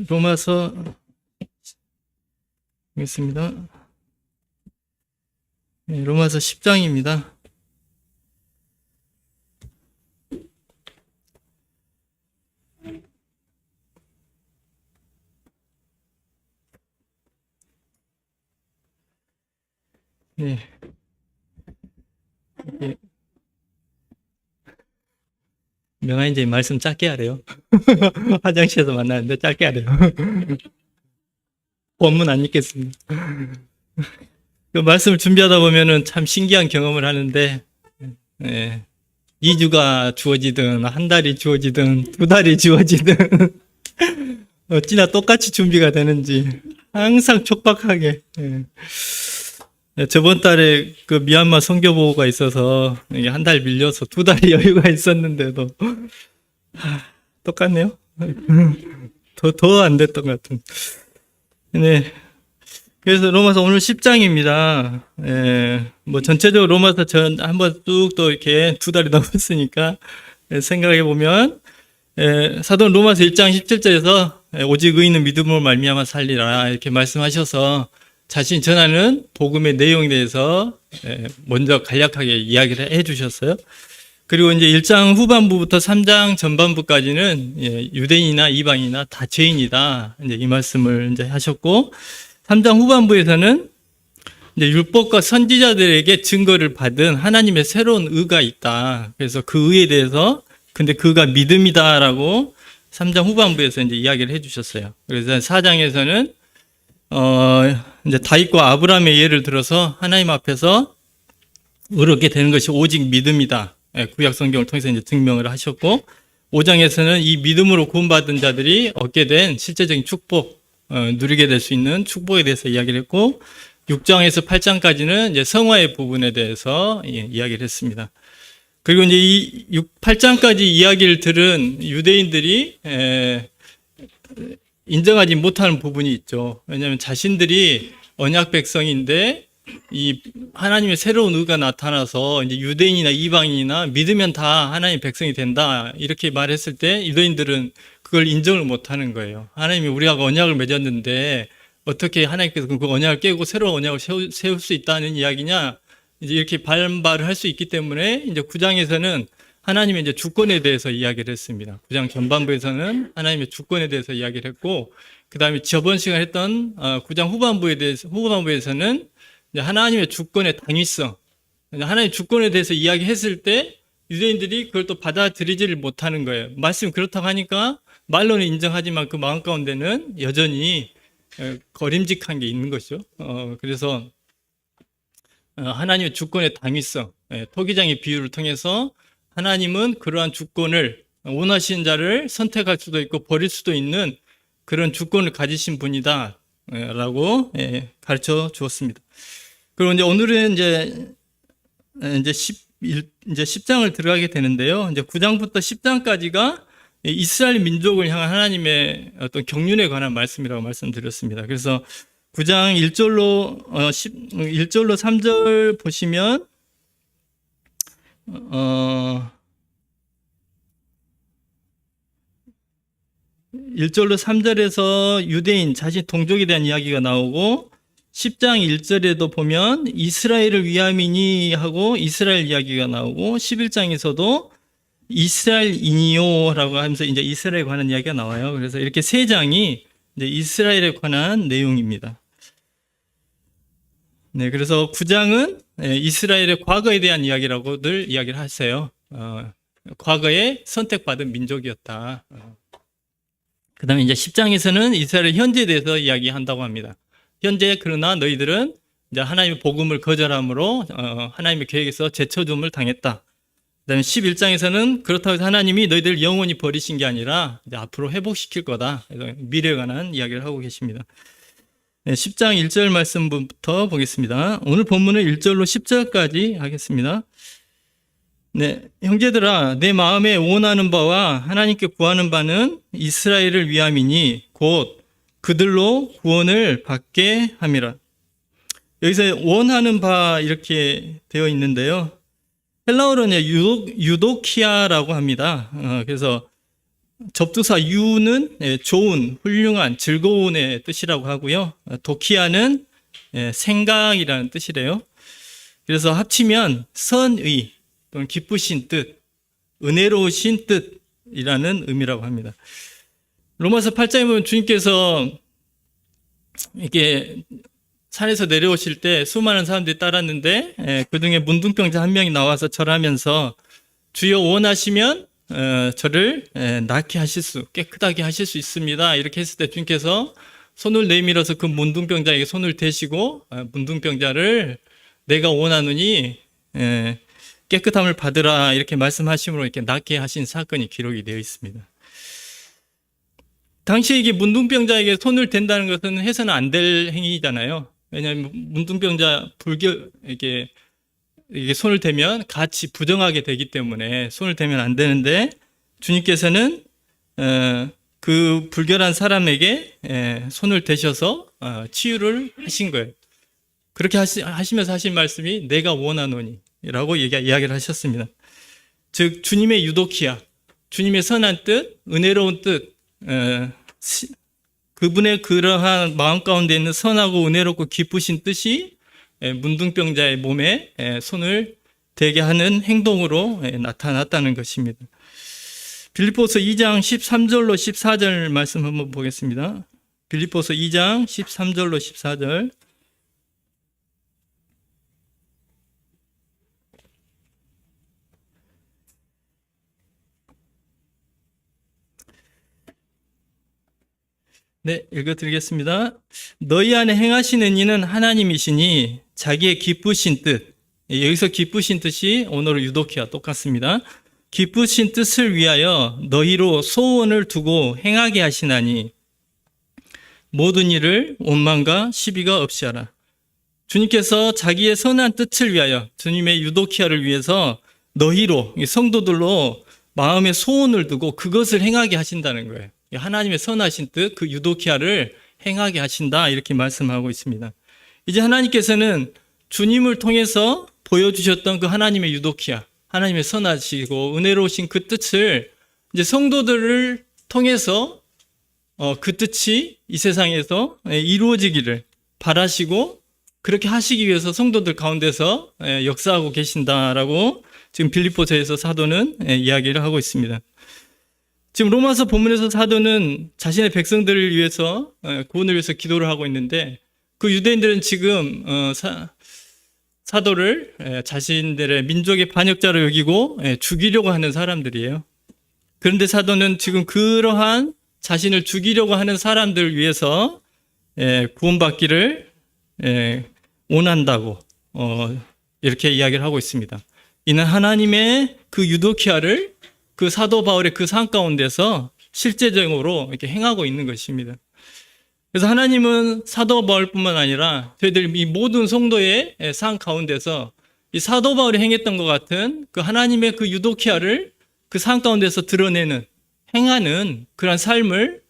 로마서 보겠습니다. 네, 로마서 10장입니다. 네. 명한이제 말씀 짧게 하래요. 화장실에서 만나는데 짧게 하래요. 본문 안 읽겠습니다. 그 말씀을 준비하다 보면은 참 신기한 경험을 하는데, 2주가 주어지든, 한 달이 주어지든, 2달이 주어지든, 어찌나 똑같이 준비가 되는지, 항상 촉박하게. 저번 달에 그 미얀마 선교보고가 있어서, 한 달 밀려서 2달이 여유가 있었는데도, 똑같네요. 더 안 됐던 것 같은. 네. 그래서 로마서 오늘 10장입니다. 뭐 전체적으로 로마서 한번 쭉 또 이렇게 2달이 넘었으니까 생각해 보면, 사도 로마서 1장 17절에서 오직 의인은 믿음으로 말미암아 살리라 이렇게 말씀하셔서 자신이 전하는 복음의 내용에 대해서 먼저 간략하게 이야기를 해 주셨어요. 그리고 이제 1장 후반부부터 3장 전반부까지는 유대인이나 이방인이나 다 죄인이다. 이제 이 말씀을 이제 하셨고, 3장 후반부에서는 이제 율법과 선지자들에게 증거를 받은 하나님의 새로운 의가 있다. 그래서 그 의에 대해서, 근데 그가 믿음이다라고 3장 후반부에서 이제 이야기를 해 주셨어요. 그래서 4장에서는 이제 다윗과 아브라함의 예를 들어서 하나님 앞에서 의롭게 되는 것이 오직 믿음이다. 구약 성경을 통해서 이제 증명을 하셨고, 5장에서는 이 믿음으로 구원받은 자들이 얻게 된 실제적인 축복, 누리게 될 수 있는 축복에 대해서 이야기를 했고, 6장에서 8장까지는 이제 성화의 부분에 대해서 이야기를 했습니다. 그리고 이제 이 8장까지 이야기를 들은 유대인들이 인정하지 못하는 부분이 있죠. 왜냐하면 자신들이 언약 백성인데 이 하나님의 새로운 의가 나타나서 이제 유대인이나 이방인이나 믿으면 다 하나님의 백성이 된다 이렇게 말했을 때 유대인들은 그걸 인정을 못하는 거예요. 하나님이 우리가 언약을 맺었는데 어떻게 하나님께서 그 언약을 깨고 새로운 언약을 세울 수 있다는 이야기냐, 이제 이렇게 반발을 할 수 있기 때문에 이제 9장에서는 하나님의 이제 주권에 대해서 이야기를 했습니다. 9장 전반부에서는 하나님의 주권에 대해서 이야기를 했고, 그 다음에 저번 시간에 했던 9장 후반부에서는 하나님의 주권의 당위성, 하나님의 주권에 대해서 이야기했을 때 유대인들이 그걸 또 받아들이지를 못하는 거예요. 말씀 그렇다고 하니까 말로는 인정하지만 그 마음 가운데는 여전히 거림직한 게 있는 것이죠. 그래서 하나님의 주권의 당위성, 토기장의 비유를 통해서 하나님은 그러한 주권을 원하시는 자를 선택할 수도 있고 버릴 수도 있는 그런 주권을 가지신 분이다 라고 가르쳐 주었습니다. 그리고 이제 오늘은 이제 10장을 들어가게 되는데요. 이제 9장부터 10장까지가 이스라엘 민족을 향한 하나님의 어떤 경륜에 관한 말씀이라고 말씀드렸습니다. 그래서 9장 1절로 3절 보시면 1절로 3절에서 유대인 자신 동족에 대한 이야기가 나오고, 10장 1절에도 보면 이스라엘을 위함이니 하고 이스라엘 이야기가 나오고, 11장에서도 이스라엘이니요라고 하면서 이제 이스라엘에 관한 이야기가 나와요. 그래서 이렇게 세 장이 이제 이스라엘에 관한 내용입니다. 네, 그래서 9장은 이스라엘의 과거에 대한 이야기라고 늘 이야기를 하세요. 과거에 선택받은 민족이었다. 그 다음에 이제 10장에서는 이스라엘 현재에 대해서 이야기한다고 합니다. 현재 그러나 너희들은 이제 하나님의 복음을 거절함으로 하나님의 계획에서 제쳐줌을 당했다. 그 다음에 11장에서는 그렇다고 해서 하나님이 너희들 영원히 버리신 게 아니라 이제 앞으로 회복시킬 거다. 그래서 미래에 관한 이야기를 하고 계십니다. 네, 10장 1절 말씀부터 보겠습니다. 오늘 본문은 1절로 10절까지 하겠습니다. 네, 형제들아, 내 마음에 원하는 바와 하나님께 구하는 바는 이스라엘을 위함이니 곧 그들로 구원을 받게 함이라. 여기서 원하는 바 이렇게 되어 있는데요. 헬라어로는 유도키아라고 합니다. 그래서 접두사 유는 좋은, 훌륭한, 즐거운의 뜻이라고 하고요. 도키아는 생각이라는 뜻이래요. 그래서 합치면 선의 또는 기쁘신 뜻, 은혜로우신 뜻이라는 의미라고 합니다. 로마서 8장에 보면 주님께서 이렇게 산에서 내려오실 때 수많은 사람들이 따랐는데 그중에 문둥병자 한 명이 나와서 절하면서 주여 원하시면 저를 낫게 하실 수, 깨끗하게 하실 수 있습니다. 이렇게 했을 때 주님께서 손을 내밀어서 그 문둥병자에게 손을 대시고 문둥병자를 내가 원하노니 깨끗함을 받으라 이렇게 말씀하심으로 이렇게 낫게 하신 사건이 기록이 되어 있습니다. 당시에 이게 문둥병자에게 손을 댄다는 것은 해서는 안 될 행위잖아요. 왜냐하면 문둥병자 이게 손을 대면 같이 부정하게 되기 때문에 손을 대면 안 되는데 주님께서는 그 불결한 사람에게 손을 대셔서 치유를 하신 거예요. 그렇게 하시면서 하신 말씀이 내가 원하노니 라고 이야기를 하셨습니다. 즉 주님의 유도키아, 주님의 선한 뜻, 은혜로운 뜻, 그분의 그러한 마음 가운데 있는 선하고 은혜롭고 기쁘신 뜻이 문둥병자의 몸에 손을 대게 하는 행동으로 나타났다는 것입니다. 빌립보서 2장 13절로 14절 말씀 한번 보겠습니다. 빌립보서 2장 13절로 14절. 네, 읽어드리겠습니다. 너희 안에 행하시는 이는 하나님이시니 자기의 기쁘신 뜻, 여기서 기쁘신 뜻이 오늘의 유도키와 똑같습니다. 기쁘신 뜻을 위하여 너희로 소원을 두고 행하게 하시나니 모든 일을 원망과 시비가 없이 하라. 주님께서 자기의 선한 뜻을 위하여 주님의 유도키아를 위해서 너희로 성도들로 마음에 소원을 두고 그것을 행하게 하신다는 거예요. 하나님의 선하신 뜻, 그 유도키아를 행하게 하신다 이렇게 말씀하고 있습니다. 이제 하나님께서는 주님을 통해서 보여주셨던 그 하나님의 유도키아, 하나님의 선하시고 은혜로우신 그 뜻을 이제 성도들을 통해서 그 뜻이 이 세상에서 이루어지기를 바라시고 그렇게 하시기 위해서 성도들 가운데서 역사하고 계신다라고 지금 빌립보서에서 사도는 이야기를 하고 있습니다. 지금 로마서 본문에서 사도는 자신의 백성들을 위해서 구원을 위해서 기도를 하고 있는데 그 유대인들은 지금 사도를 자신들의 민족의 반역자로 여기고 죽이려고 하는 사람들이에요. 그런데 사도는 지금 그러한 자신을 죽이려고 하는 사람들을 위해서 구원받기를 원한다고 이렇게 이야기를 하고 있습니다. 이는 하나님의 그 유도키아를 그 사도 바울의 그 삶 가운데서 실제적으로 이렇게 행하고 있는 것입니다. 그래서 하나님은 사도 바울뿐만 아니라 저희들 이 모든 성도의 삶 가운데서 이 사도 바울이 행했던 것 같은 그 하나님의 그 유도키아를 그 삶 가운데서 드러내는 행하는 그런 삶을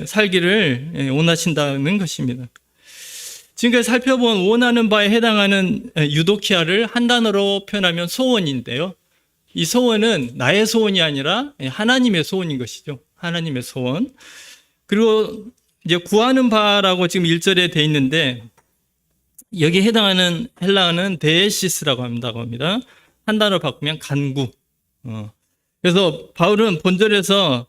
살기를 원하신다는 것입니다. 지금까지 살펴본 원하는 바에 해당하는 유도키아를 한 단어로 표현하면 소원인데요. 이 소원은 나의 소원이 아니라 하나님의 소원인 것이죠. 하나님의 소원. 그리고 이제 구하는 바라고 지금 1절에 돼 있는데 여기에 해당하는 헬라어는 데에시스라고 한다고 합니다. 한 단어로 바꾸면 간구. 그래서 바울은 본절에서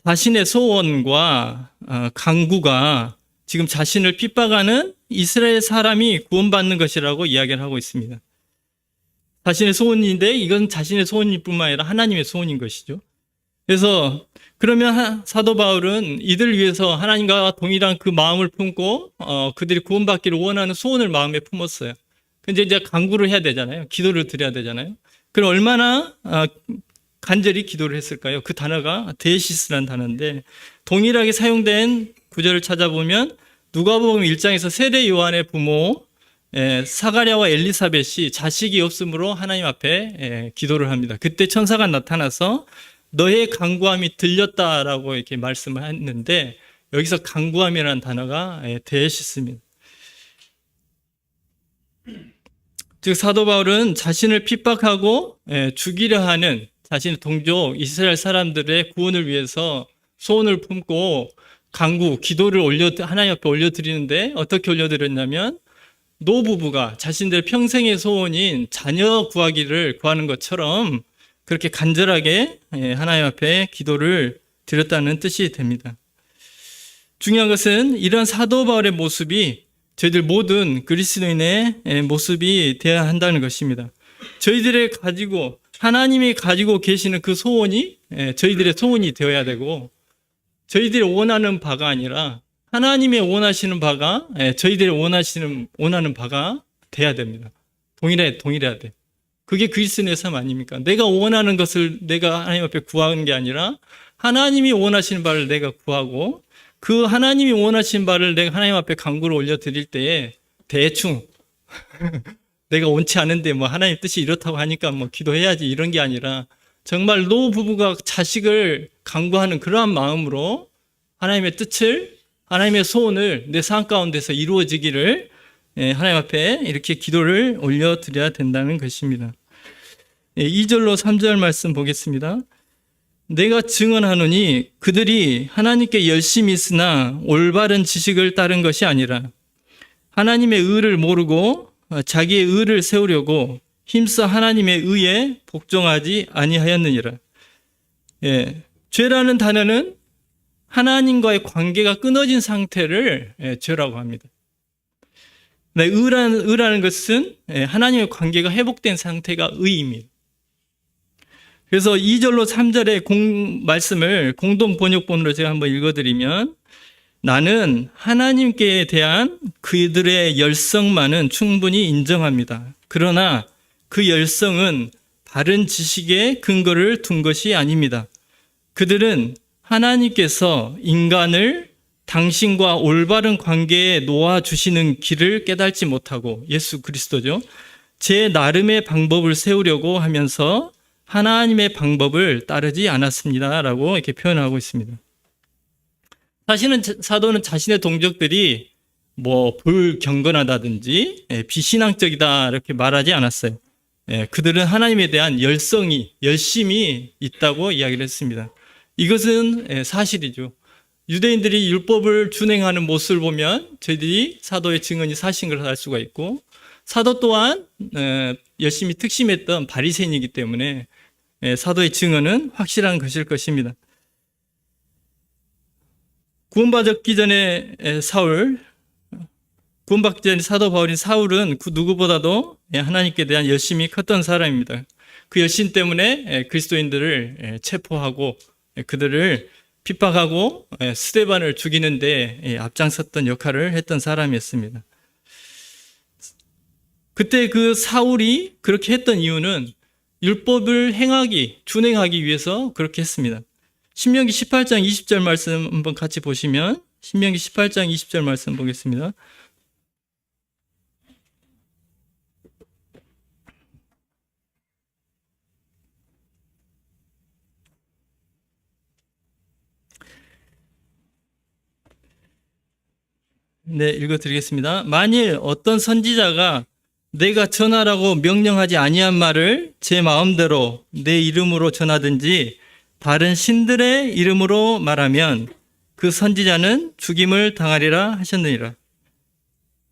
자신의 소원과 간구가 지금 자신을 핍박하는 이스라엘 사람이 구원받는 것이라고 이야기를 하고 있습니다. 자신의 소원인데 이건 자신의 소원일 뿐만 아니라 하나님의 소원인 것이죠. 그래서 그러면 사도 바울은 이들을 위해서 하나님과 동일한 그 마음을 품고 그들이 구원받기를 원하는 소원을 마음에 품었어요. 근데 이제 간구를 해야 되잖아요. 기도를 드려야 되잖아요. 그럼 얼마나 간절히 기도를 했을까요? 그 단어가 데시스라는 단어인데 동일하게 사용된 구절을 찾아보면 누가복음 1장에서 세례 요한의 부모 사가랴와 엘리사벳이 자식이 없으므로 하나님 앞에 기도를 합니다. 그때 천사가 나타나서 너의 간구함이 들렸다라고 이렇게 말씀을 했는데 여기서 간구함이라는 단어가 데시스입니다. 즉 사도 바울은 자신을 핍박하고 죽이려 하는 자신의 동족 이스라엘 사람들의 구원을 위해서 소원을 품고 간구, 기도를 하나님 앞에 올려드리는데 어떻게 올려드렸냐면 노부부가 자신들의 평생의 소원인 자녀 구하기를 구하는 것처럼 그렇게 간절하게 하나님 앞에 기도를 드렸다는 뜻이 됩니다. 중요한 것은 이런 사도 바울의 모습이 저희들 모든 그리스도인의 모습이 되어야 한다는 것입니다. 저희들의 하나님이 가지고 계시는 그 소원이 저희들의 소원이 되어야 되고 저희들이 원하는 바가 아니라 하나님의 원하시는 바가 저희들이 원하는 바가 돼야 됩니다. 동일해야 돼. 그게 그리스도인의 삶 아닙니까? 내가 원하는 것을 내가 하나님 앞에 구하는 게 아니라 하나님이 원하시는 바를 내가 구하고 그 하나님이 원하시는 바를 내가 하나님 앞에 간구를 올려드릴 때에 대충 내가 원치 않은데 뭐 하나님 뜻이 이렇다고 하니까 뭐 기도해야지 이런 게 아니라 정말 노부부가 자식을 간구하는 그러한 마음으로 하나님의 뜻을 하나님의 소원을 내 삶 가운데서 이루어지기를 하나님 앞에 이렇게 기도를 올려드려야 된다는 것입니다. 2절로 3절 말씀 보겠습니다. 내가 증언하노니 그들이 하나님께 열심히 있으나 올바른 지식을 따른 것이 아니라 하나님의 의를 모르고 자기의 의를 세우려고 힘써 하나님의 의에 복종하지 아니하였느니라. 죄라는 단어는 하나님과의 관계가 끊어진 상태를 죄라고 합니다. 의라는 것은 하나님의 관계가 회복된 상태가 의입니다. 그래서 2절로 3절의 말씀을 공동 번역본으로 제가 한번 읽어드리면 나는 하나님께 대한 그들의 열성만은 충분히 인정합니다. 그러나 그 열성은 바른 지식에 근거를 둔 것이 아닙니다. 그들은 하나님께서 인간을 당신과 올바른 관계에 놓아주시는 길을 깨닫지 못하고 예수 그리스도죠. 제 나름의 방법을 세우려고 하면서 하나님의 방법을 따르지 않았습니다. 라고 이렇게 표현하고 있습니다. 사실은 사도는 자신의 동족들이 뭐 불경건하다든지 비신앙적이다 이렇게 말하지 않았어요. 그들은 하나님에 대한 열심이 있다고 이야기를 했습니다. 이것은 사실이죠. 유대인들이 율법을 준행하는 모습을 보면 저희들이 사도의 증언이 사실인 것을 알 수가 있고 사도 또한 열심히 특심했던 바리새인이기 때문에 사도의 증언은 확실한 것일 것입니다. 구원받기 전에 구원받기 전에 사도 바울인 사울은 그 누구보다도 하나님께 대한 열심이 컸던 사람입니다. 그 열심 때문에 그리스도인들을 체포하고 그들을 핍박하고 스데반을 죽이는데 앞장섰던 역할을 했던 사람이었습니다. 그때 그 사울이 그렇게 했던 이유는 율법을 준행하기 위해서 그렇게 했습니다. 신명기 18장 20절 말씀 한번 같이 보시면 신명기 18장 20절 말씀 보겠습니다. 네, 읽어드리겠습니다. 만일 어떤 선지자가 내가 전하라고 명령하지 아니한 말을 제 마음대로 내 이름으로 전하든지 다른 신들의 이름으로 말하면 그 선지자는 죽임을 당하리라 하셨느니라.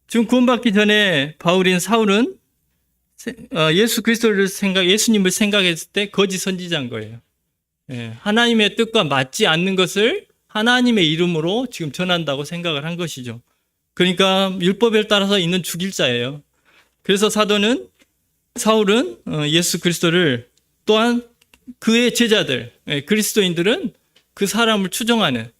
지금 구원받기 전에 바울인 사울은 예수님을 생각했을 때 거짓 선지자인 거예요. 하나님의 뜻과 맞지 않는 것을 하나님의 이름으로 지금 전한다고 생각을 한 것이죠. 그러니까 율법에 따라서 있는 죽일 자예요. 그래서 사울은 예수 그리스도를 또한 그의 제자들, 그리스도인들은 그 사람을 추종하는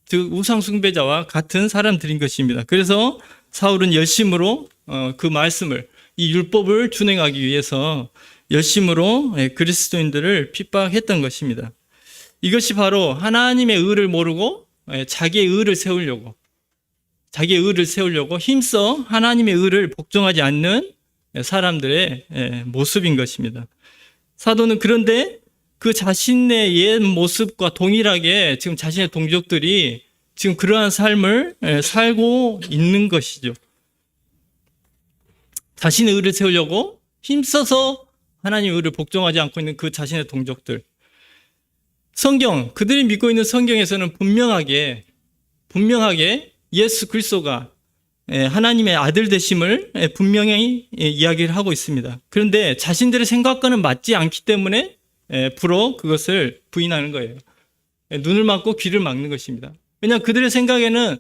즉 우상 숭배자와 같은 사람들인 것입니다. 그래서 사울은 열심으로 그 말씀을 이 율법을 준행하기 위해서 열심으로 그리스도인들을 핍박했던 것입니다. 이것이 바로 하나님의 의를 모르고 자기의 의를 세우려고 힘써 하나님의 의를 복종하지 않는 사람들의 모습인 것입니다. 사도는 그런데 그 자신의 옛 모습과 동일하게 지금 자신의 동족들이 지금 그러한 삶을 살고 있는 것이죠. 자신의 의를 세우려고 힘써서 하나님의 의를 복종하지 않고 있는 그 자신의 동족들. 성경, 그들이 믿고 있는 성경에서는 분명하게 예수 그리스도가 하나님의 아들 되심을 분명히 이야기를 하고 있습니다. 그런데 자신들의 생각과는 맞지 않기 때문에 불어 그것을 부인하는 거예요. 눈을 막고 귀를 막는 것입니다. 왜냐하면 그들의 생각에는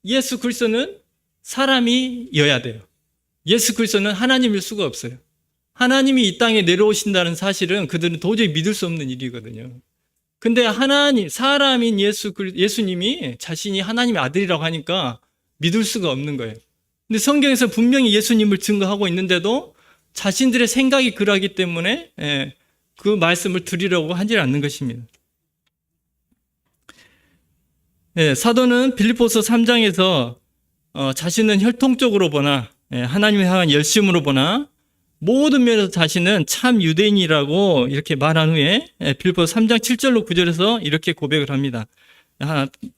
예수 그리스도는 사람이어야 돼요. 예수 그리스도는 하나님일 수가 없어요. 하나님이 이 땅에 내려오신다는 사실은 그들은 도저히 믿을 수 없는 일이거든요. 근데 사람인 예수님이 자신이 하나님의 아들이라고 하니까 믿을 수가 없는 거예요. 근데 성경에서 분명히 예수님을 증거하고 있는데도 자신들의 생각이 그러하기 때문에 그 말씀을 드리려고 하지 않는 것입니다. 사도는 빌립보서 3장에서 자신은 혈통적으로 보나 하나님을 향한 열심으로 보나 모든 면에서 자신은 참 유대인이라고 이렇게 말한 후에 빌립보서 3장 7절로 9절에서 이렇게 고백을 합니다.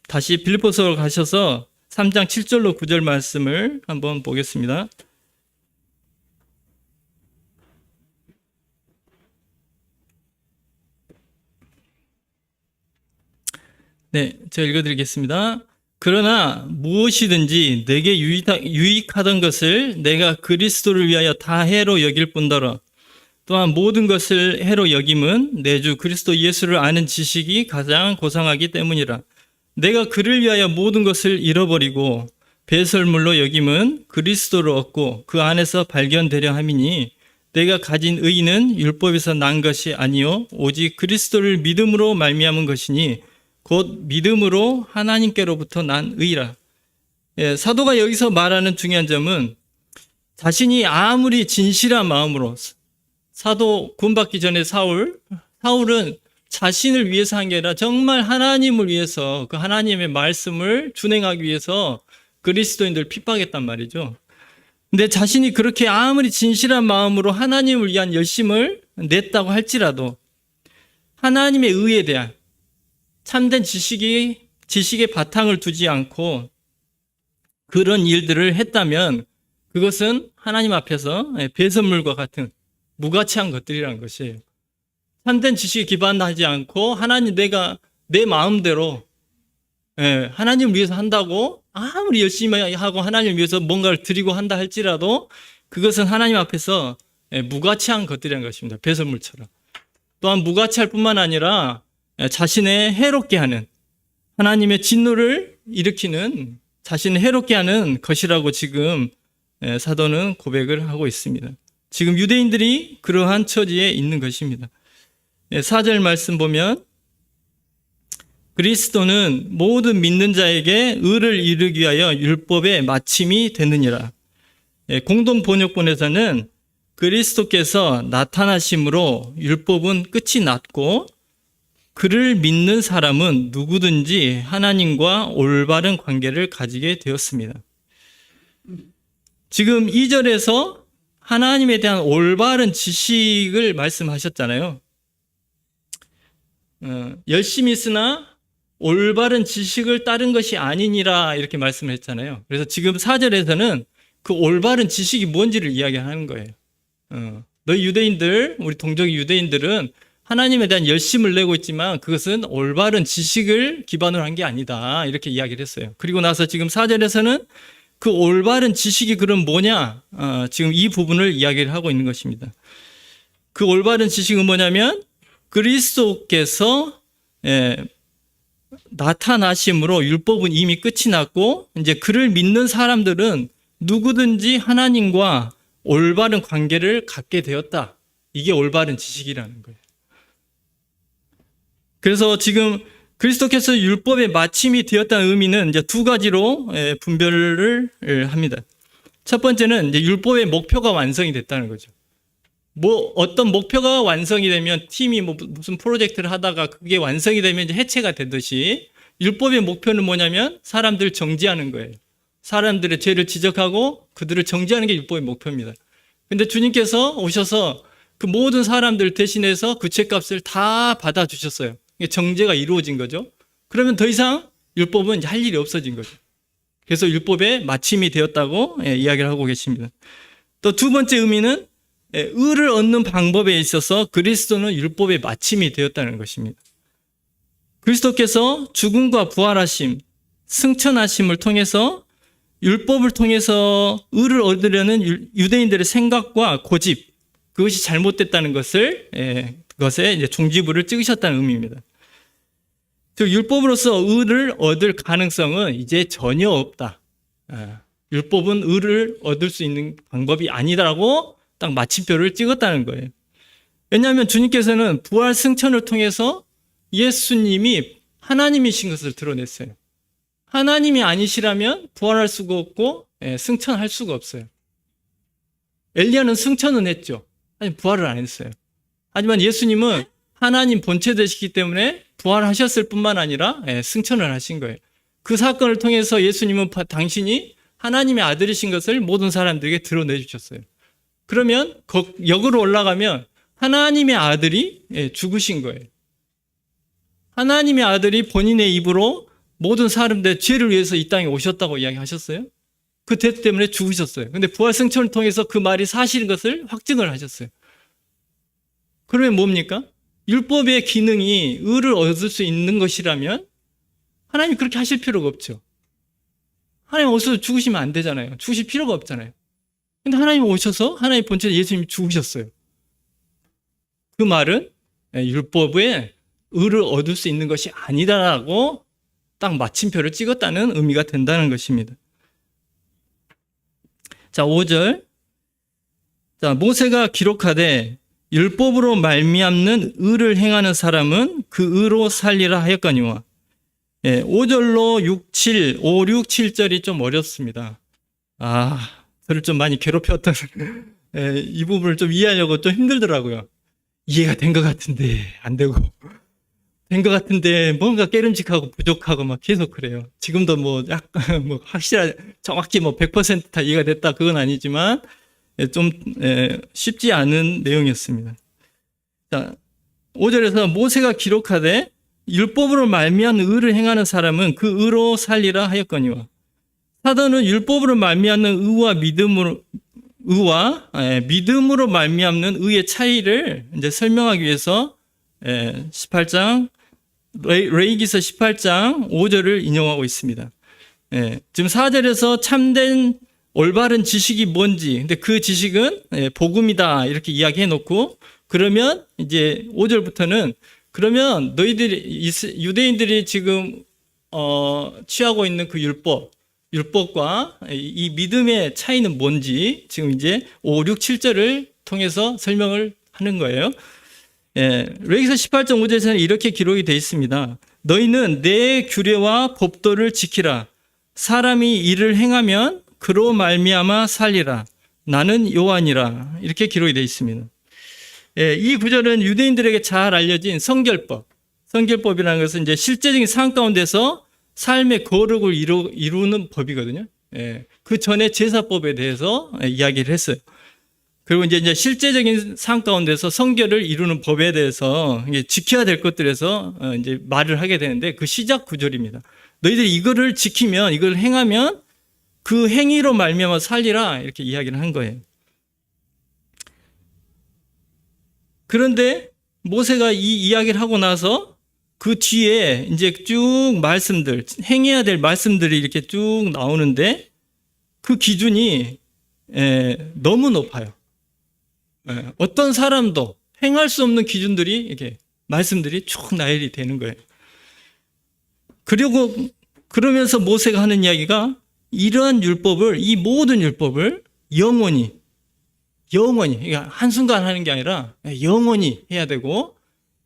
다시 빌립보서로 가셔서 3장 7절로 9절 말씀을 한번 보겠습니다. 네, 제가 읽어드리겠습니다. 그러나 무엇이든지 내게 유익하던 것을 내가 그리스도를 위하여 다 해로 여길 뿐더러 또한 모든 것을 해로 여김은 내 주 그리스도 예수를 아는 지식이 가장 고상하기 때문이라. 내가 그를 위하여 모든 것을 잃어버리고 배설물로 여김은 그리스도를 얻고 그 안에서 발견되려 함이니 내가 가진 의는 율법에서 난 것이 아니요 오직 그리스도를 믿음으로 말미암은 것이니 곧 믿음으로 하나님께로부터 난 의라. 사도가 여기서 말하는 중요한 점은 자신이 아무리 진실한 마음으로 사도 구원받기 전에 사울은 자신을 위해서 한 게 아니라 정말 하나님을 위해서 그 하나님의 말씀을 준행하기 위해서 그리스도인들을 핍박했단 말이죠. 근데 자신이 그렇게 아무리 진실한 마음으로 하나님을 위한 열심을 냈다고 할지라도 하나님의 의에 대한 참된 지식의 바탕을 두지 않고 그런 일들을 했다면 그것은 하나님 앞에서 배설물과 같은 무가치한 것들이라는 것이에요. 참된 지식에 기반하지 않고 내가 내 마음대로 하나님을 위해서 한다고 아무리 열심히 하고 하나님을 위해서 뭔가를 드리고 한다 할지라도 그것은 하나님 앞에서 무가치한 것들이라는 것입니다. 배설물처럼. 또한 무가치할 뿐만 아니라 자신의 해롭게 하는 하나님의 진노를 일으키는 자신을 해롭게 하는 것이라고 지금 사도는 고백을 하고 있습니다. 지금 유대인들이 그러한 처지에 있는 것입니다. 4절 말씀 보면 그리스도는 모든 믿는 자에게 의를 이루기 위하여 율법의 마침이 되느니라. 공동 번역본에서는 그리스도께서 나타나심으로 율법은 끝이 났고 그를 믿는 사람은 누구든지 하나님과 올바른 관계를 가지게 되었습니다. 지금 2절에서 하나님에 대한 올바른 지식을 말씀하셨잖아요. 열심히 쓰나 올바른 지식을 따른 것이 아니니라 이렇게 말씀을 했잖아요. 그래서 지금 4절에서는 그 올바른 지식이 뭔지를 이야기하는 거예요. 너희 유대인들, 우리 동족의 유대인들은 하나님에 대한 열심을 내고 있지만 그것은 올바른 지식을 기반으로 한 게 아니다. 이렇게 이야기를 했어요. 그리고 나서 지금 4절에서는 그 올바른 지식이 그럼 뭐냐? 지금 이 부분을 이야기를 하고 있는 것입니다. 그 올바른 지식은 뭐냐면 그리스도께서 나타나심으로 율법은 이미 끝이 났고 이제 그를 믿는 사람들은 누구든지 하나님과 올바른 관계를 갖게 되었다. 이게 올바른 지식이라는 거예요. 그래서 지금 그리스도께서 율법의 마침이 되었다는 의미는 이제 두 가지로 분별을 합니다. 첫 번째는 이제 율법의 목표가 완성이 됐다는 거죠. 어떤 목표가 완성이 되면 팀이 무슨 프로젝트를 하다가 그게 완성이 되면 이제 해체가 되듯이 율법의 목표는 뭐냐면 사람들을 정죄하는 거예요. 사람들의 죄를 지적하고 그들을 정죄하는 게 율법의 목표입니다. 근데 주님께서 오셔서 그 모든 사람들 대신해서 그 죄값을 다 받아주셨어요. 정죄가 이루어진 거죠. 그러면 더 이상 율법은 이제 할 일이 없어진 거죠. 그래서 율법의 마침이 되었다고 이야기를 하고 계십니다. 또 두 번째 의미는 의를 얻는 방법에 있어서 그리스도는 율법의 마침이 되었다는 것입니다. 그리스도께서 죽음과 부활하심, 승천하심을 통해서 율법을 통해서 의를 얻으려는 유대인들의 생각과 고집, 그것이 잘못됐다는 그것에 이제 종지부를 찍으셨다는 의미입니다. 즉 율법으로서 의를 얻을 가능성은 이제 전혀 없다. 율법은 의를 얻을 수 있는 방법이 아니다라고 딱 마침표를 찍었다는 거예요. 왜냐하면 주님께서는 부활 승천을 통해서 예수님이 하나님이신 것을 드러냈어요. 하나님이 아니시라면 부활할 수가 없고 승천할 수가 없어요. 엘리야는 승천은 했죠. 아니 부활을 안 했어요. 하지만 예수님은 하나님 본체 되시기 때문에 부활하셨을 뿐만 아니라 승천을 하신 거예요. 그 사건을 통해서 예수님은 당신이 하나님의 아들이신 것을 모든 사람들에게 드러내 주셨어요. 그러면 역으로 올라가면 하나님의 아들이 죽으신 거예요. 하나님의 아들이 본인의 입으로 모든 사람들의 죄를 위해서 이 땅에 오셨다고 이야기하셨어요. 그 죄 때문에 죽으셨어요. 근데 부활 승천을 통해서 그 말이 사실인 것을 확증을 하셨어요. 그러면 뭡니까? 율법의 기능이 의를 얻을 수 있는 것이라면 하나님이 그렇게 하실 필요가 없죠. 하나님 오셔서 죽으시면 안 되잖아요. 죽으실 필요가 없잖아요. 근데 하나님 오셔서 하나님 본체 예수님이 죽으셨어요. 그 말은 율법의 의를 얻을 수 있는 것이 아니다라고 딱 마침표를 찍었다는 의미가 된다는 것입니다. 자, 5절. 자, 모세가 기록하되 율법으로 말미암는 의를 행하는 사람은 그 의로 살리라 하였거니와. 5절로 6, 7, 5, 6, 7절이 좀 어렵습니다. 저를 좀 많이 괴롭혔던 이 부분을 좀 이해하려고 좀 힘들더라고요. 이해가 된 것 같은데 안 되고, 된 것 같은데 뭔가 깨름직하고 부족하고 막 계속 그래요. 지금도 뭐 약간 뭐 확실하게 정확히 뭐 100% 다 이해가 됐다 그건 아니지만 좀 쉽지 않은 내용이었습니다. 자, 5절에서 모세가 기록하되 율법으로 말미암는 의를 행하는 사람은 그 의로 살리라 하였거니와. 사도는 율법으로 말미암는 믿음으로 말미암는 의의 차이를 이제 설명하기 위해서 18장 레위기서 18장 5절을 인용하고 있습니다. 지금 4절에서 참된 올바른 지식이 뭔지, 근데 그 지식은 복음이다 이렇게 이야기해 놓고, 그러면 이제 5절부터는 그러면 너희들이 유대인들이 지금 취하고 있는 그 율법과 이 믿음의 차이는 뭔지 지금 이제 5, 6, 7절을 통해서 설명을 하는 거예요. 레위기서 18장 5절에서는 이렇게 기록이 되어 있습니다. 너희는 내 규례와 법도를 지키라. 사람이 이를 행하면 그로 말미암아 살리라. 나는 여호와니라. 이렇게 기록이 되어 있습니다. 이 구절은 유대인들에게 잘 알려진 성결법이라는 것은 이제 실제적인 상황 가운데서 삶의 거룩을 이루는 법이거든요. 그 전에 제사법에 대해서 이야기를 했어요. 그리고 이제 실제적인 상황 가운데서 성결을 이루는 법에 대해서 지켜야 될 것들에서 이제 말을 하게 되는데 그 시작 구절입니다. 너희들이 이거를 지키면, 이걸 행하면 그 행위로 말미암아 살리라 이렇게 이야기를 한 거예요. 그런데 모세가 이 이야기를 하고 나서 그 뒤에 이제 쭉 말씀들, 행해야 될 말씀들이 이렇게 쭉 나오는데 그 기준이 너무 높아요. 어떤 사람도 행할 수 없는 기준들이 이렇게 말씀들이 쭉 나열이 되는 거예요. 그러면서 모세가 하는 이야기가 이러한 율법을, 이 모든 율법을 영원히, 그러니까 한순간 하는 게 아니라 영원히 해야 되고,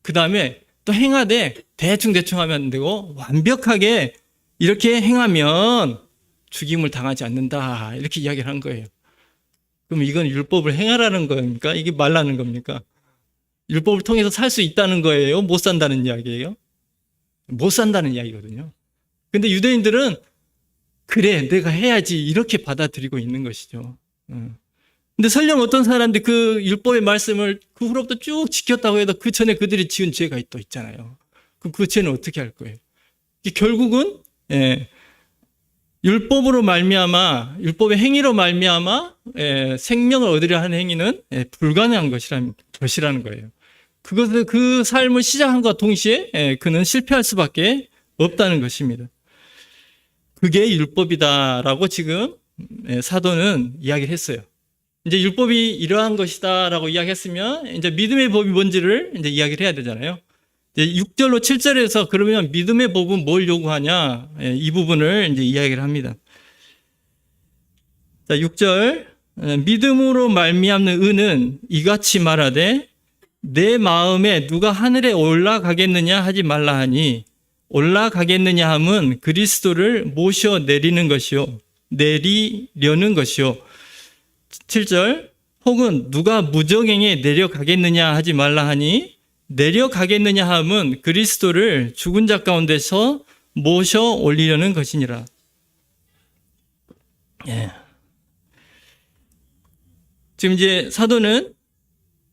그 다음에 또 행하되 대충 하면 안 되고 완벽하게 이렇게 행하면 죽임을 당하지 않는다. 이렇게 이야기를 한 거예요. 그럼 이건 율법을 행하라는 겁니까? 이게 말라는 겁니까? 율법을 통해서 살 수 있다는 거예요? 못 산다는 이야기예요? 못 산다는 이야기거든요. 근데 유대인들은 그래, 내가 해야지 이렇게 받아들이고 있는 것이죠. 근데 설령 어떤 사람들이 그 율법의 말씀을 그 후로부터 쭉 지켰다고 해도 그 전에 그들이 지은 죄가 또 있잖아요. 그럼 그 죄는 어떻게 할 거예요? 결국은 율법으로 말미암아, 율법의 행위로 말미암아 생명을 얻으려 하는 행위는 불가능한 것이라는 거예요. 그것을 그 삶을 시작한과 동시에 그는 실패할 수밖에 없다는 것입니다. 그게 율법이다라고 지금 사도는 이야기를 했어요. 이제 율법이 이러한 것이다라고 이야기했으면 이제 믿음의 법이 뭔지를 이제 이야기를 해야 되잖아요. 6절로 7절에서 그러면 믿음의 법은 뭘 요구하냐? 이 부분을 이제 이야기를 합니다. 자, 6절. 믿음으로 말미암는 의는 이같이 말하되 내 마음에 누가 하늘에 올라가겠느냐 하지 말라 하니 올라가겠느냐 함은 그리스도를 모셔 내리는 것이요. 내리려는 것이요. 7절. 혹은 누가 무저갱에 내려가겠느냐 하지 말라 하니 내려가겠느냐 함은 그리스도를 죽은 자 가운데서 모셔 올리려는 것이니라. 예. 지금 이제 사도는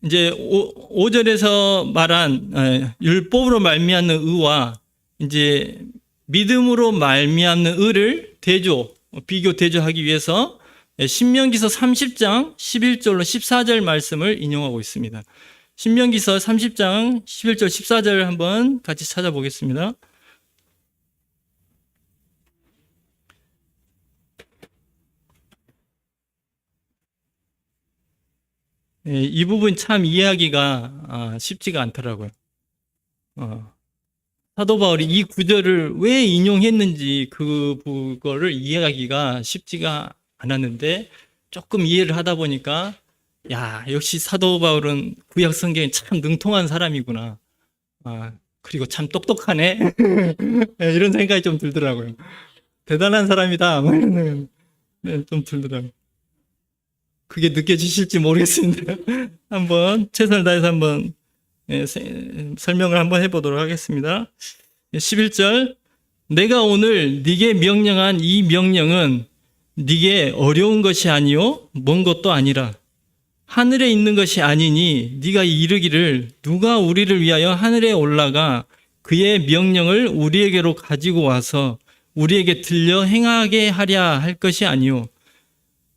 이제 5절에서 말한 율법으로 말미암는 의와 이제 믿음으로 말미암는 의를 비교 대조하기 위해서 신명기서 30장 11절로 14절 말씀을 인용하고 있습니다. 신명기서 30장 11절 14절 한번 같이 찾아보겠습니다. 이 부분 참 이해하기가 쉽지가 않더라고요. 사도 바울이 이 구절을 왜 인용했는지 그거를 이해하기가 쉽지가 않았는데 조금 이해를 하다 보니까 야, 역시 사도 바울은 구약 성경에 참 능통한 사람이구나. 그리고 참 똑똑하네. 이런 생각이 좀 들더라고요. 대단한 사람이다. 이런 생각이 좀 들더라고요. 그게 느껴지실지 모르겠습니다. 한번 최선을 다해서 한번 설명을 한번 해보도록 하겠습니다. 11절. 내가 오늘 네게 명령한 이 명령은 네게 어려운 것이 아니요 먼 것도 아니라 하늘에 있는 것이 아니니 네가 이르기를 누가 우리를 위하여 하늘에 올라가 그의 명령을 우리에게로 가지고 와서 우리에게 들려 행하게 하랴 할 것이 아니요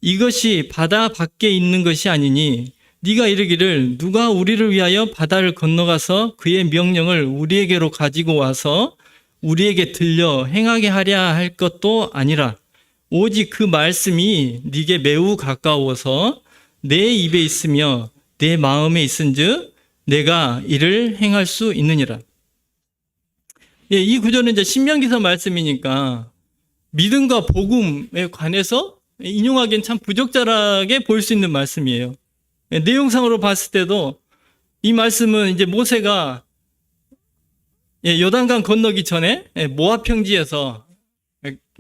이것이 바다 밖에 있는 것이 아니니 네가 이르기를 누가 우리를 위하여 바다를 건너가서 그의 명령을 우리에게로 가지고 와서 우리에게 들려 행하게 하랴 할 것도 아니라 오직 그 말씀이 네게 매우 가까워서 내 입에 있으며 내 마음에 있은즉 내가 이를 행할 수 있느니라. 예, 이 구절은 이제 신명기서 말씀이니까 믿음과 복음에 관해서 인용하기엔 참 부적절하게 보일 수 있는 말씀이에요. 예, 내용상으로 봤을 때도 이 말씀은 이제 모세가 요단강 건너기 전에 모압 평지에서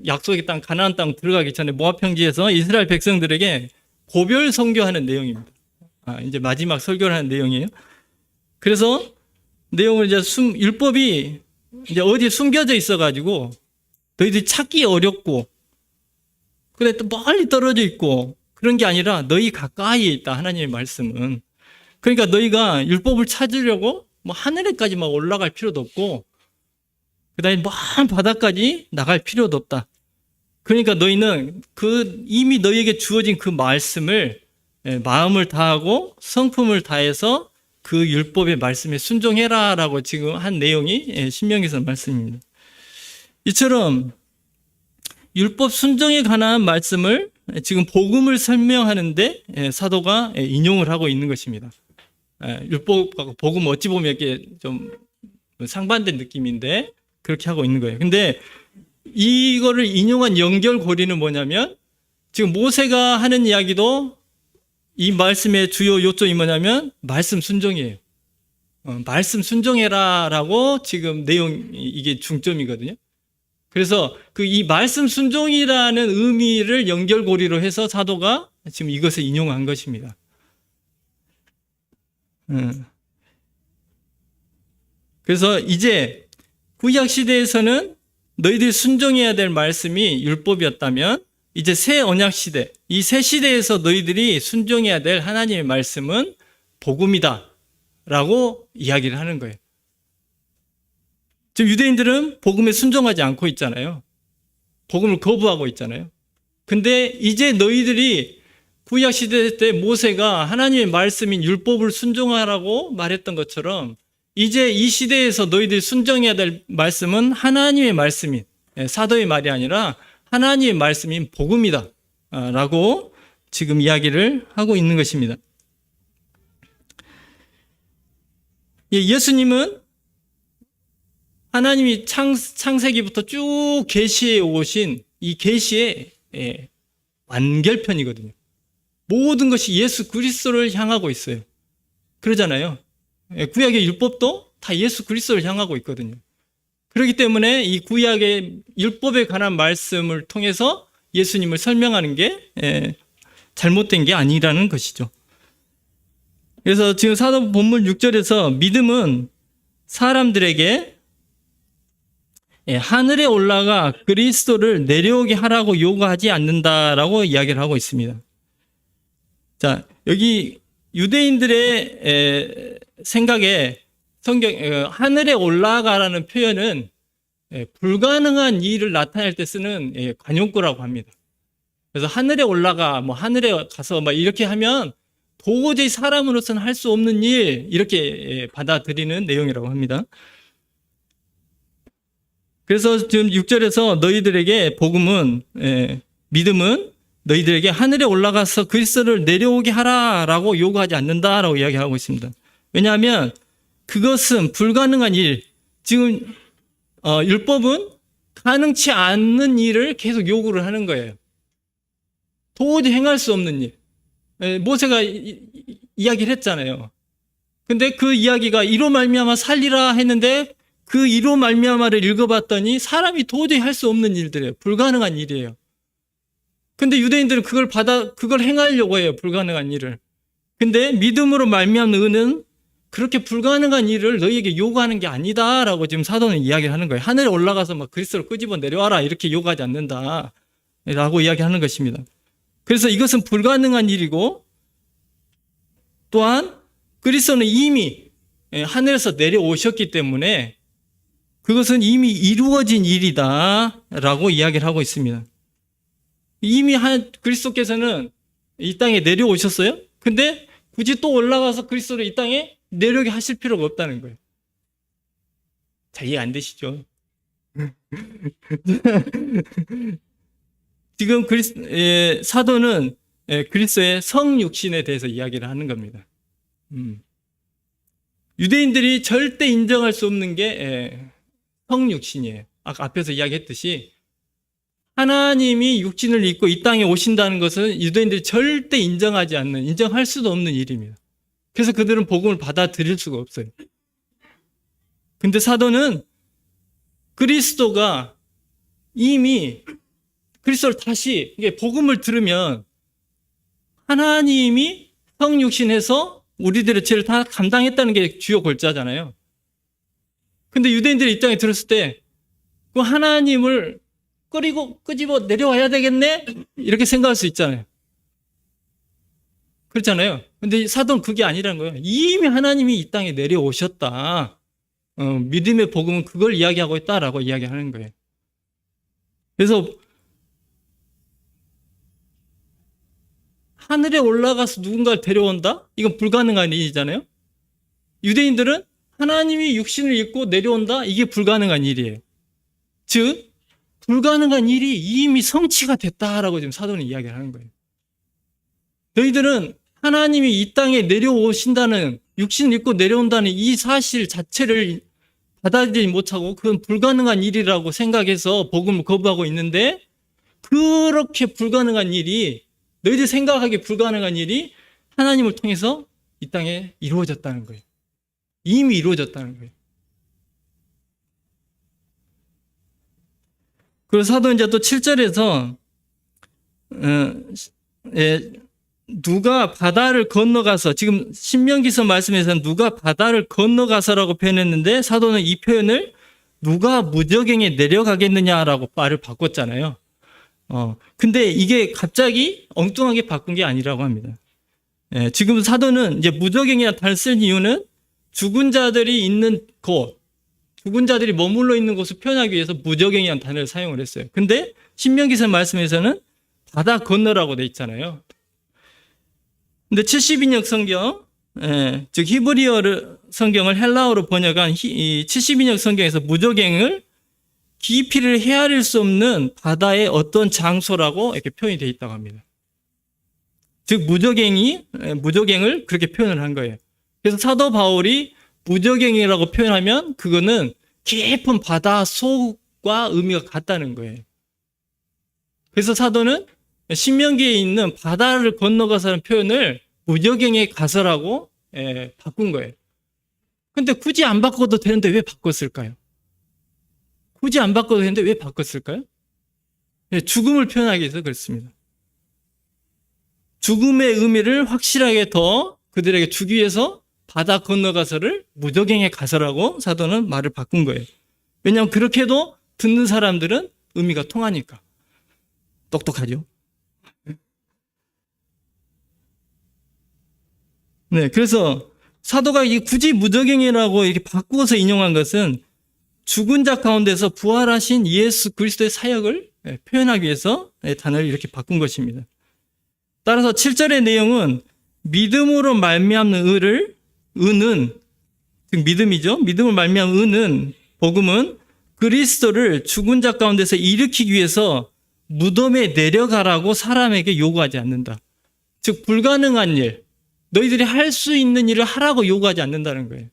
약속의 땅 가나안 땅 들어가기 전에 모압 평지에서 이스라엘 백성들에게 고별 선교하는 내용입니다. 이제 마지막 설교를 하는 내용이에요. 그래서 내용을 이제 율법이 이제 어디에 숨겨져 있어가지고 너희들이 찾기 어렵고 근데 또 멀리 떨어져 있고 그런 게 아니라 너희 가까이에 있다. 하나님의 말씀은. 그러니까 너희가 율법을 찾으려고 뭐 하늘에까지 막 올라갈 필요도 없고 그다음에 먼 바다까지 나갈 필요도 없다. 그러니까 너희는 이미 너희에게 주어진 그 말씀을 마음을 다하고 성품을 다해서 그 율법의 말씀에 순종해라라고 지금 한 내용이 신명기서 말씀입니다. 이처럼 율법 순종에 관한 말씀을 지금 복음을 설명하는데 사도가 인용을 하고 있는 것입니다. 율법과 복음 어찌 보면 이렇게 좀 상반된 느낌인데 그렇게 하고 있는 거예요. 근데 이거를 인용한 연결고리는 뭐냐면 지금 모세가 하는 이야기도 이 말씀의 주요 요점이 뭐냐면 말씀 순종이에요. 말씀 순종해라라고 지금 이게 중점이거든요. 그래서 이 말씀 순종이라는 의미를 연결고리로 해서 사도가 지금 이것을 인용한 것입니다. 그래서 이제 구약 시대에서는 너희들이 순종해야 될 말씀이 율법이었다면 이제 새 언약 시대, 이 새 시대에서 너희들이 순종해야 될 하나님의 말씀은 복음이다 라고 이야기를 하는 거예요. 지금 유대인들은 복음에 순종하지 않고 있잖아요. 복음을 거부하고 있잖아요. 근데 이제 너희들이 구약 시대 때 모세가 하나님의 말씀인 율법을 순종하라고 말했던 것처럼 이제 이 시대에서 너희들이 순종해야 될 말씀은 하나님의 말씀인, 사도의 말이 아니라 하나님의 말씀인 복음이다 라고 지금 이야기를 하고 있는 것입니다. 예수님은 하나님이 창세기부터 쭉 계시해 오신 이 계시의 완결편이거든요. 모든 것이 예수 그리스도를 향하고 있어요. 그러잖아요. 구약의 율법도 다 예수 그리스도를 향하고 있거든요. 그렇기 때문에 이 구약의 율법에 관한 말씀을 통해서 예수님을 설명하는 게 잘못된 게 아니라는 것이죠. 그래서 지금 사도 본문 6절에서 믿음은 사람들에게 하늘에 올라가 그리스도를 내려오게 하라고 요구하지 않는다라고 이야기를 하고 있습니다. 자, 여기 유대인들의 생각에 하늘에 올라가라는 표현은 불가능한 일을 나타낼 때 쓰는 관용구라고 합니다. 그래서 하늘에 올라가, 하늘에 가서 이렇게 하면 도저히 사람으로서는 할 수 없는 일, 이렇게 받아들이는 내용이라고 합니다. 그래서 지금 6절에서 너희들에게 복음은, 믿음은 너희들에게 하늘에 올라가서 그리스도를 내려오게 하라라고 요구하지 않는다라고 이야기하고 있습니다. 왜냐하면 그것은 불가능한 일, 지금 율법은 가능치 않는 일을 계속 요구를 하는 거예요. 도저히 행할 수 없는 일. 모세가 이야기를 했잖아요. 근데 그 이야기가 이로 말미암아 살리라 했는데 그 이로 말미암아를 읽어봤더니 사람이 도저히 할 수 없는 일들이에요. 불가능한 일이에요. 근데 유대인들은 그걸 행하려고 해요. 불가능한 일을. 근데 믿음으로 말미암는 의는 그렇게 불가능한 일을 너희에게 요구하는 게 아니다라고 지금 사도는 이야기를 하는 거예요. 하늘에 올라가서 그리스도를 끄집어 내려와라 이렇게 요구하지 않는다라고 이야기하는 것입니다. 그래서 이것은 불가능한 일이고 또한 그리스도는 이미 하늘에서 내려오셨기 때문에 그것은 이미 이루어진 일이다라고 이야기를 하고 있습니다. 이미 그리스도께서는 이 땅에 내려오셨어요. 근데 굳이 또 올라가서 그리스도를 이 땅에 내려오게 하실 필요가 없다는 거예요. 잘 이해 안 되시죠? 지금 사도는 그리스도의 성육신에 대해서 이야기를 하는 겁니다. 유대인들이 절대 인정할 수 없는 게 성육신이에요. 아까 앞에서 이야기했듯이 하나님이 육신을 입고 이 땅에 오신다는 것은 유대인들이 절대 인정할 수도 없는 일입니다. 그래서 그들은 복음을 받아들일 수가 없어요. 근데 사도는 그리스도가 이미 그리스도를 다시 복음을 들으면 하나님이 성육신해서 우리들의 죄를 다 감당했다는 게 주요 골자잖아요. 근데 유대인들이 이 땅에 들었을 때 그 하나님을 끄집어 내려와야 되겠네? 이렇게 생각할 수 있잖아요. 그렇잖아요. 근데 사도는 그게 아니라는 거예요. 이미 하나님이 이 땅에 내려오셨다. 믿음의 복음은 그걸 이야기하고 있다라고 이야기하는 거예요. 그래서 하늘에 올라가서 누군가를 데려온다? 이건 불가능한 일이잖아요. 유대인들은 하나님이 육신을 입고 내려온다? 이게 불가능한 일이에요. 즉 불가능한 일이 이미 성취가 됐다라고 지금 사도는 이야기를 하는 거예요. 너희들은 하나님이 이 땅에 내려오신다는, 육신을 입고 내려온다는 이 사실 자체를 받아들이지 못하고 그건 불가능한 일이라고 생각해서 복음을 거부하고 있는데, 그렇게 불가능한 일이, 너희들 생각하기에 불가능한 일이 하나님을 통해서 이 땅에 이루어졌다는 거예요. 이미 이루어졌다는 거예요. 그리고 사도는 이제 또 7절에서 누가 바다를 건너가서, 지금 신명기서 말씀에서는 누가 바다를 건너가서라고 표현했는데 사도는 이 표현을 누가 무저갱에 내려가겠느냐라고 말을 바꿨잖아요. 근데 이게 갑자기 엉뚱하게 바꾼 게 아니라고 합니다. 지금 사도는 이제 무저갱이라는 단어를 쓴 이유는 죽은 자들이 있는 곳, 죽은 자들이 머물러 있는 곳을 표현하기 위해서 무저갱이라는 단어를 사용을 했어요. 근데 신명기서 말씀에서는 바다 건너라고 돼 있잖아요. 근데 70인역 성경, 즉 히브리어 성경을 헬라어로 번역한 이 70인역 성경에서 무저갱을 깊이를 헤아릴 수 없는 바다의 어떤 장소라고 이렇게 표현이 되어 있다고 합니다. 즉 무저갱을 그렇게 표현을 한 거예요. 그래서 사도 바울이 무저갱이라고 표현하면 그거는 깊은 바다 속과 의미가 같다는 거예요. 그래서 사도는 신명기에 있는 바다를 건너가서라는 표현을 무저갱에 가서라고 바꾼 거예요. 근데 굳이 안 바꿔도 되는데 왜 바꿨을까요? 굳이 안 바꿔도 되는데 왜 바꿨을까요? 죽음을 표현하기 위해서 그렇습니다. 죽음의 의미를 확실하게 더 그들에게 주기 위해서 바다 건너가서를 무저갱에 가서라고 사도는 말을 바꾼 거예요. 왜냐하면 그렇게 해도 듣는 사람들은 의미가 통하니까. 똑똑하죠? 네, 그래서 사도가 굳이 무저갱이라고 이렇게 바꾸어서 인용한 것은 죽은 자 가운데서 부활하신 예수 그리스도의 사역을 표현하기 위해서 단어를 이렇게 바꾼 것입니다. 따라서 7절의 내용은 믿음으로 말미암는 의는 즉 믿음이죠. 믿음을 말미암는 의는 복음은 그리스도를 죽은 자 가운데서 일으키기 위해서 무덤에 내려가라고 사람에게 요구하지 않는다. 즉 불가능한 일, 너희들이 할 수 있는 일을 하라고 요구하지 않는다는 거예요.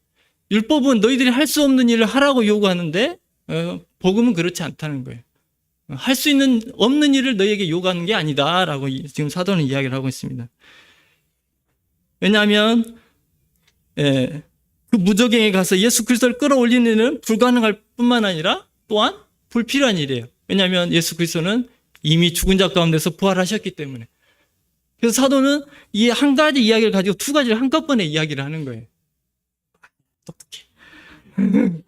율법은 너희들이 할 수 없는 일을 하라고 요구하는데 복음은 그렇지 않다는 거예요. 할 수 없는 일을 너희에게 요구하는 게 아니다라고 지금 사도는 이야기를 하고 있습니다. 왜냐하면 그 무저갱에 가서 예수 그리스도를 끌어올리는 일은 불가능할 뿐만 아니라 또한 불필요한 일이에요. 왜냐하면 예수 그리스도는 이미 죽은 자 가운데서 부활하셨기 때문에. 그래서 사도는 이 한 가지 이야기를 가지고 두 가지를 한꺼번에 이야기를 하는 거예요. 똑똑해.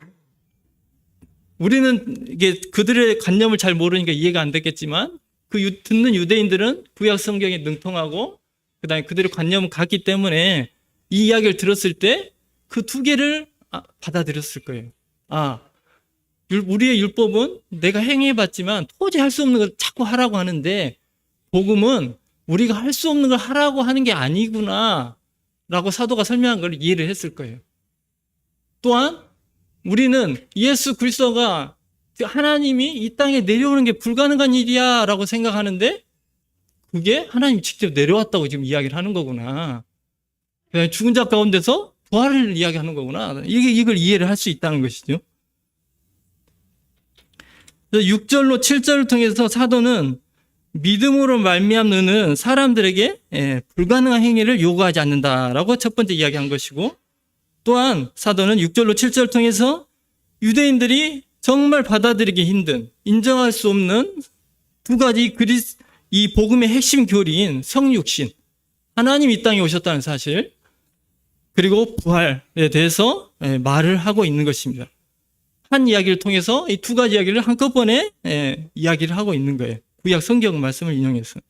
우리는 이게 그들의 관념을 잘 모르니까 이해가 안 됐겠지만 듣는 유대인들은 구약 성경에 능통하고 그다음에 그들의 관념을 갖기 때문에 이 이야기를 들었을 때 그 두 개를 받아들였을 거예요. 우리의 율법은 내가 행해봤지만 도저히 할 수 없는 걸 자꾸 하라고 하는데 복음은 우리가 할 수 없는 걸 하라고 하는 게 아니구나 라고 사도가 설명한 걸 이해를 했을 거예요. 또한 우리는 예수 그리스도가 하나님이 이 땅에 내려오는 게 불가능한 일이야 라고 생각하는데 그게 하나님이 직접 내려왔다고 지금 이야기를 하는 거구나. 죽은 자 가운데서 부활을 이야기하는 거구나. 이걸 이해를 할 수 있다는 것이죠. 6절로 7절을 통해서 사도는 믿음으로 말미암는 사람들에게 불가능한 행위를 요구하지 않는다라고 첫 번째 이야기한 것이고 또한 사도는 6절로 7절을 통해서 유대인들이 정말 받아들이기 힘든 인정할 수 없는 두 가지 이 복음의 핵심 교리인 성육신 하나님이 이 땅에 오셨다는 사실 그리고 부활에 대해서 말을 하고 있는 것입니다. 한 이야기를 통해서 이 두 가지 이야기를 한꺼번에 이야기를 하고 있는 거예요. 구약 성경 말씀을 인용해서.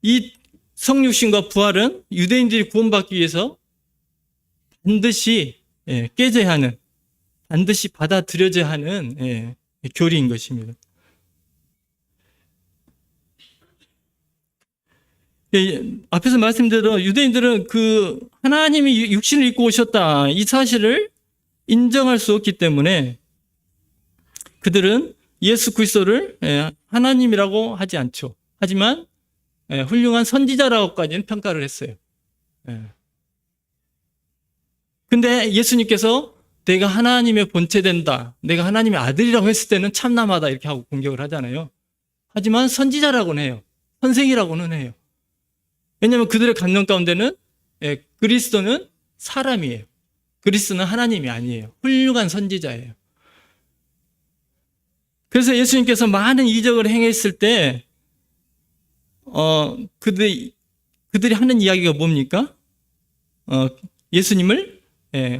이 성육신과 부활은 유대인들이 구원받기 위해서 반드시 깨져야 하는, 반드시 받아들여져야 하는 교리인 것입니다. 앞에서 말씀대로 유대인들은 그 하나님이 육신을 입고 오셨다 이 사실을 인정할 수 없기 때문에 그들은 예수 그리스도를 하나님이라고 하지 않죠. 하지만 훌륭한 선지자라고까지는 평가를 했어요. 근데 예수님께서 내가 하나님의 본체된다, 내가 하나님의 아들이라고 했을 때는 참남하다 이렇게 하고 공격을 하잖아요. 하지만 선지자라고는 해요. 선생이라고는 해요. 왜냐하면 그들의 관념 가운데는 그리스도는 사람이에요. 그리스도는 하나님이 아니에요. 훌륭한 선지자예요. 그래서 예수님께서 많은 이적을 행했을 때 그들이 하는 이야기가 뭡니까? 예수님을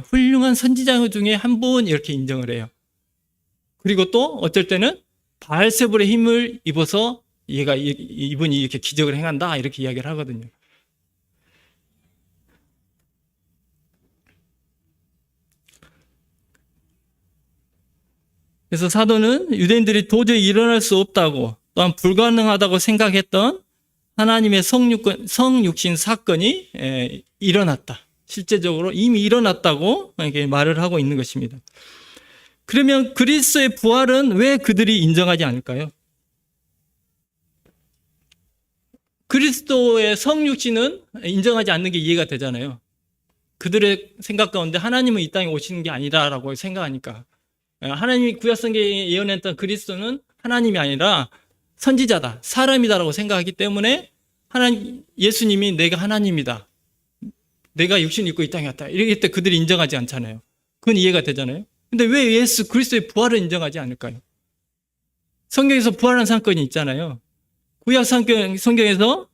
훌륭한 선지자 중에 한 분 이렇게 인정을 해요. 그리고 또 어쩔 때는 바알세불의 힘을 입어서 이분이 이렇게 기적을 행한다 이렇게 이야기를 하거든요. 그래서 사도는 유대인들이 도저히 일어날 수 없다고 또한 불가능하다고 생각했던 하나님의 성육신 사건이 일어났다. 실제적으로 이미 일어났다고 이렇게 말을 하고 있는 것입니다. 그러면 그리스도의 부활은 왜 그들이 인정하지 않을까요? 그리스도의 성육신은 인정하지 않는 게 이해가 되잖아요. 그들의 생각 가운데 하나님은 이 땅에 오시는 게 아니다라고 생각하니까. 하나님이 구약성경에 예언했던 그리스도는 하나님이 아니라 선지자다, 사람이다라고 생각하기 때문에 예수님이 내가 하나님이다, 내가 육신 입고 이 땅에 왔다, 이럴 때 그들이 인정하지 않잖아요. 그건 이해가 되잖아요. 근데 왜 예수 그리스도의 부활을 인정하지 않을까요? 성경에서 부활한 사건이 있잖아요. 구약 성경에서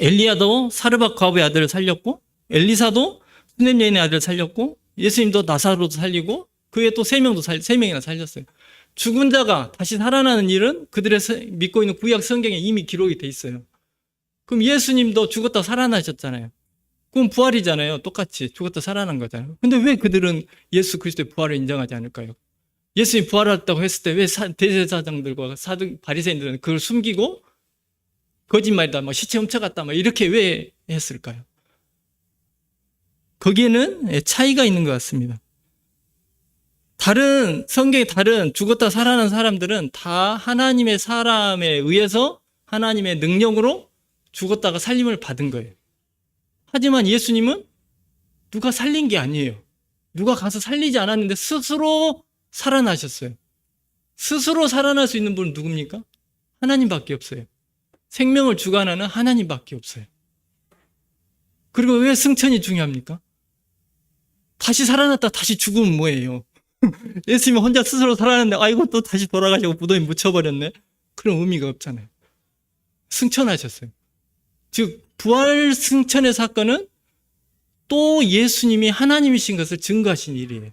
엘리야도 사르밧 과부의 아들을 살렸고, 엘리사도 수넴 여인의 아들을 살렸고, 예수님도 나사로도 살리고, 그 외에 또 3명이나 살렸어요. 죽은 자가 다시 살아나는 일은 그들의 믿고 있는 구약 성경에 이미 기록이 돼 있어요. 그럼 예수님도 죽었다 살아나셨잖아요. 그럼 부활이잖아요. 똑같이 죽었다 살아난 거잖아요. 근데 왜 그들은 예수 그리스도의 부활을 인정하지 않을까요? 예수님이 부활했다고 했을 때 왜 대제사장들과 바리새인들은 그걸 숨기고 거짓말이다, 시체 훔쳐갔다, 이렇게 왜 했을까요? 거기에는 차이가 있는 것 같습니다. 성경의 다른 죽었다 살아난 사람들은 다 하나님의 사람에 의해서 하나님의 능력으로 죽었다가 살림을 받은 거예요. 하지만 예수님은 누가 살린 게 아니에요. 누가 가서 살리지 않았는데 스스로 살아나셨어요. 스스로 살아날 수 있는 분은 누굽니까? 하나님밖에 없어요. 생명을 주관하는 하나님밖에 없어요. 그리고 왜 승천이 중요합니까? 다시 살아났다 다시 죽으면 뭐예요? 예수님이 혼자 스스로 살아났는데 아이고 또 다시 돌아가시고 무덤에 묻혀버렸네. 그런 의미가 없잖아요. 승천하셨어요. 즉 부활 승천의 사건은 또 예수님이 하나님이신 것을 증거하신 일이에요.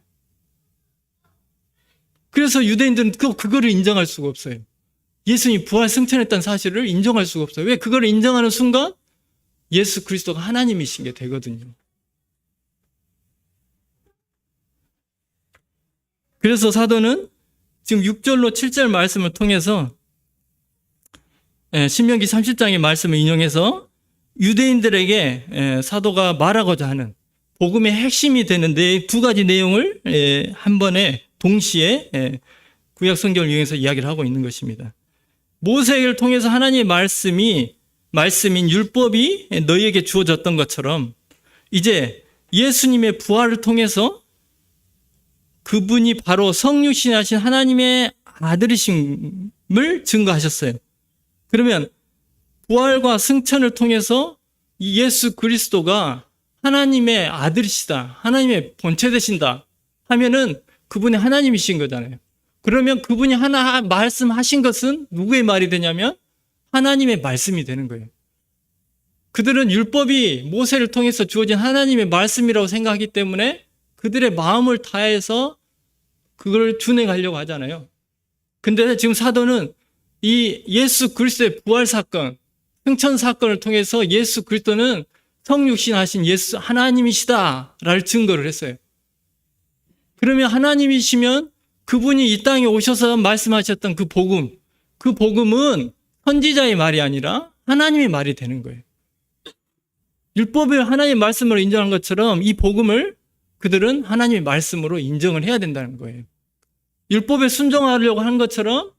그래서 유대인들은 그거를 인정할 수가 없어요. 예수님이 부활 승천했다는 사실을 인정할 수가 없어요. 왜? 그거를 인정하는 순간 예수 그리스도가 하나님이신 게 되거든요. 그래서 사도는 지금 6절로 7절 말씀을 통해서 신명기 30장의 말씀을 인용해서 유대인들에게 사도가 말하고자 하는 복음의 핵심이 되는데 두 가지 내용을 한 번에 동시에 구약 성경을 이용해서 이야기를 하고 있는 것입니다. 모세를 통해서 하나님의 말씀인 율법이 너희에게 주어졌던 것처럼 이제 예수님의 부활을 통해서 그분이 바로 성육신하신 하나님의 아들이심을 증거하셨어요. 그러면 부활과 승천을 통해서 이 예수 그리스도가 하나님의 아들이시다, 하나님의 본체 되신다 하면은 그분이 하나님이신 거잖아요. 그러면 그분이 하나 말씀하신 것은 누구의 말이 되냐면 하나님의 말씀이 되는 거예요. 그들은 율법이 모세를 통해서 주어진 하나님의 말씀이라고 생각하기 때문에 그들의 마음을 다해서 그걸 준행하려고 하잖아요. 근데 지금 사도는 이 예수 그리스도의 부활 사건, 승천 사건을 통해서 예수 그리스도는 성육신하신 예수 하나님이시다라는 증거를 했어요. 그러면 하나님이시면 그분이 이 땅에 오셔서 말씀하셨던 그 복음은 선지자의 말이 아니라 하나님의 말이 되는 거예요. 율법을 하나님의 말씀으로 인정한 것처럼 이 복음을 그들은 하나님의 말씀으로 인정을 해야 된다는 거예요. 율법에 순종하려고 한 것처럼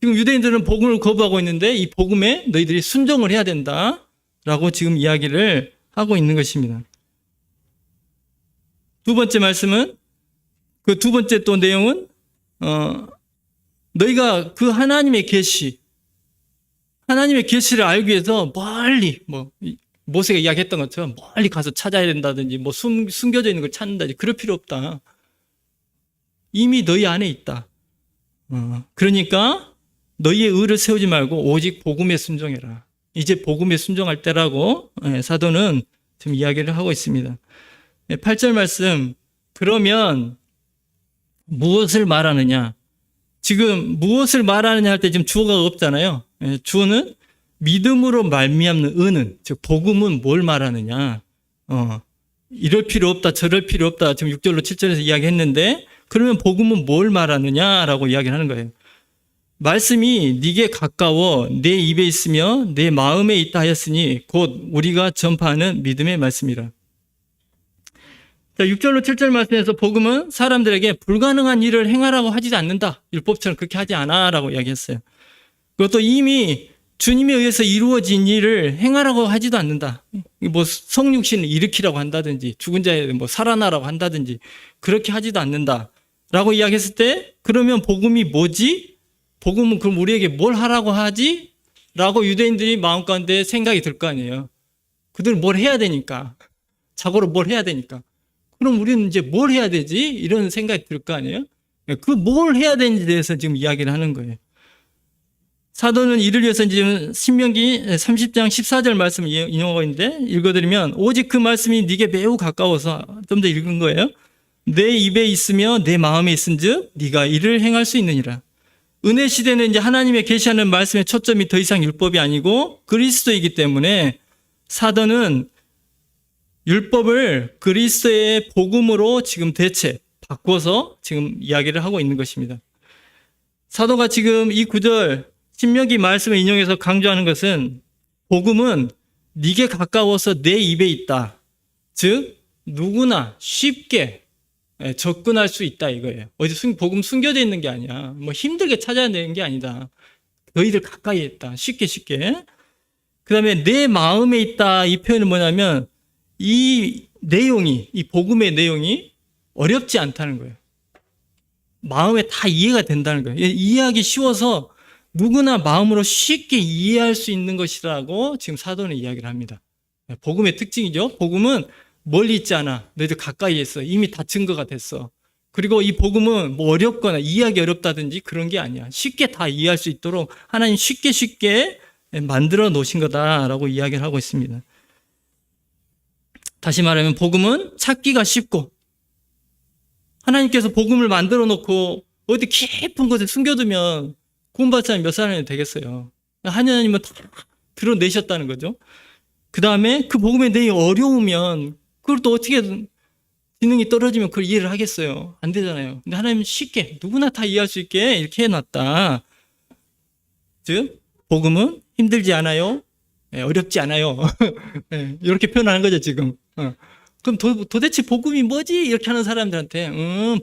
지금 유대인들은 복음을 거부하고 있는데 이 복음에 너희들이 순종을 해야 된다라고 지금 이야기를 하고 있는 것입니다. 두 번째 말씀은 그 두 번째 또 내용은 너희가 그 하나님의 계시를 알기 위해서 멀리 모세가 이야기했던 것처럼 멀리 가서 찾아야 된다든지 숨겨져 있는 걸 찾는다든지 그럴 필요 없다. 이미 너희 안에 있다. 그러니까 너희의 의를 세우지 말고 오직 복음에 순종해라. 이제 복음에 순종할 때라고 사도는 지금 이야기를 하고 있습니다. 8절 말씀, 그러면 무엇을 말하느냐? 지금 무엇을 말하느냐 할 때 지금 주어가 없잖아요. 주어는 믿음으로 말미암는 의는, 즉 복음은 뭘 말하느냐? 이럴 필요 없다, 저럴 필요 없다. 지금 6절로 7절에서 이야기했는데 그러면 복음은 뭘 말하느냐라고 이야기를 하는 거예요. 말씀이 네게 가까워 내 입에 있으며 내 마음에 있다 하였으니 곧 우리가 전파하는 믿음의 말씀이라. 자, 6절로 7절 말씀에서 복음은 사람들에게 불가능한 일을 행하라고 하지 않는다. 율법처럼 그렇게 하지 않아 라고 이야기했어요. 그것도 이미 주님에 의해서 이루어진 일을 행하라고 하지도 않는다. 뭐 성육신을 일으키라고 한다든지 죽은 자에 뭐 살아나라고 한다든지 그렇게 하지도 않는다 라고 이야기했을 때, 그러면 복음이 뭐지? 복음은 그럼 우리에게 뭘 하라고 하지? 라고 유대인들이 마음 가운데 생각이 들 거 아니에요. 그들은 뭘 해야 되니까. 자고로 뭘 해야 되니까. 그럼 우리는 이제 뭘 해야 되지? 이런 생각이 들 거 아니에요? 그 뭘 해야 되는지에 대해서 지금 이야기를 하는 거예요. 사도는 이를 위해서 지금 신명기 30장 14절 말씀을 인용하고 있는데, 읽어드리면 오직 그 말씀이 네게 매우 가까워서, 좀 더 읽은 거예요. 내 입에 있으며 내 마음에 있은즉 네가 이를 행할 수 있느니라. 은혜 시대는 이제 하나님의 계시하는 말씀의 초점이 더 이상 율법이 아니고 그리스도이기 때문에 사도는 율법을 그리스도의 복음으로 지금 대체 바꿔서 지금 이야기를 하고 있는 것입니다. 사도가 지금 이 구절 신명기 말씀을 인용해서 강조하는 것은 복음은 네게 가까워서 내 입에 있다. 즉 누구나 쉽게 접근할 수 있다 이거예요. 어디 복음 숨겨져 있는 게 아니야. 뭐 힘들게 찾아야 되는 게 아니다. 너희들 가까이 있다. 쉽게. 그 다음에 내 마음에 있다. 이 표현은 뭐냐면 이 내용이, 이 복음의 내용이 어렵지 않다는 거예요. 마음에 다 이해가 된다는 거예요. 이해하기 쉬워서 누구나 마음으로 쉽게 이해할 수 있는 것이라고 지금 사도는 이야기를 합니다. 복음의 특징이죠. 복음은 멀리 있지 않아. 너희들 가까이 있어. 이미 다 증거가 됐어. 그리고 이 복음은 뭐 어렵거나 이해하기 어렵다든지 그런 게 아니야. 쉽게 다 이해할 수 있도록 하나님 쉽게 만들어 놓으신 거다라고 이야기를 하고 있습니다. 다시 말하면 복음은 찾기가 쉽고, 하나님께서 복음을 만들어 놓고 어디 깊은 곳에 숨겨두면 구원받을 사람이 몇 사람이 되겠어요. 하나님은 다 드러내셨다는 거죠. 그 다음에 그 복음의 내용이 어려우면 그걸 또 어떻게 지능이 떨어지면 그걸 이해를 하겠어요? 안 되잖아요. 근데 하나님은 쉽게 누구나 다 이해할 수 있게 이렇게 해놨다. 즉 복음은 힘들지 않아요. 어렵지 않아요. 이렇게 표현하는 거죠 지금. 그럼 도대체 복음이 뭐지? 이렇게 하는 사람들한테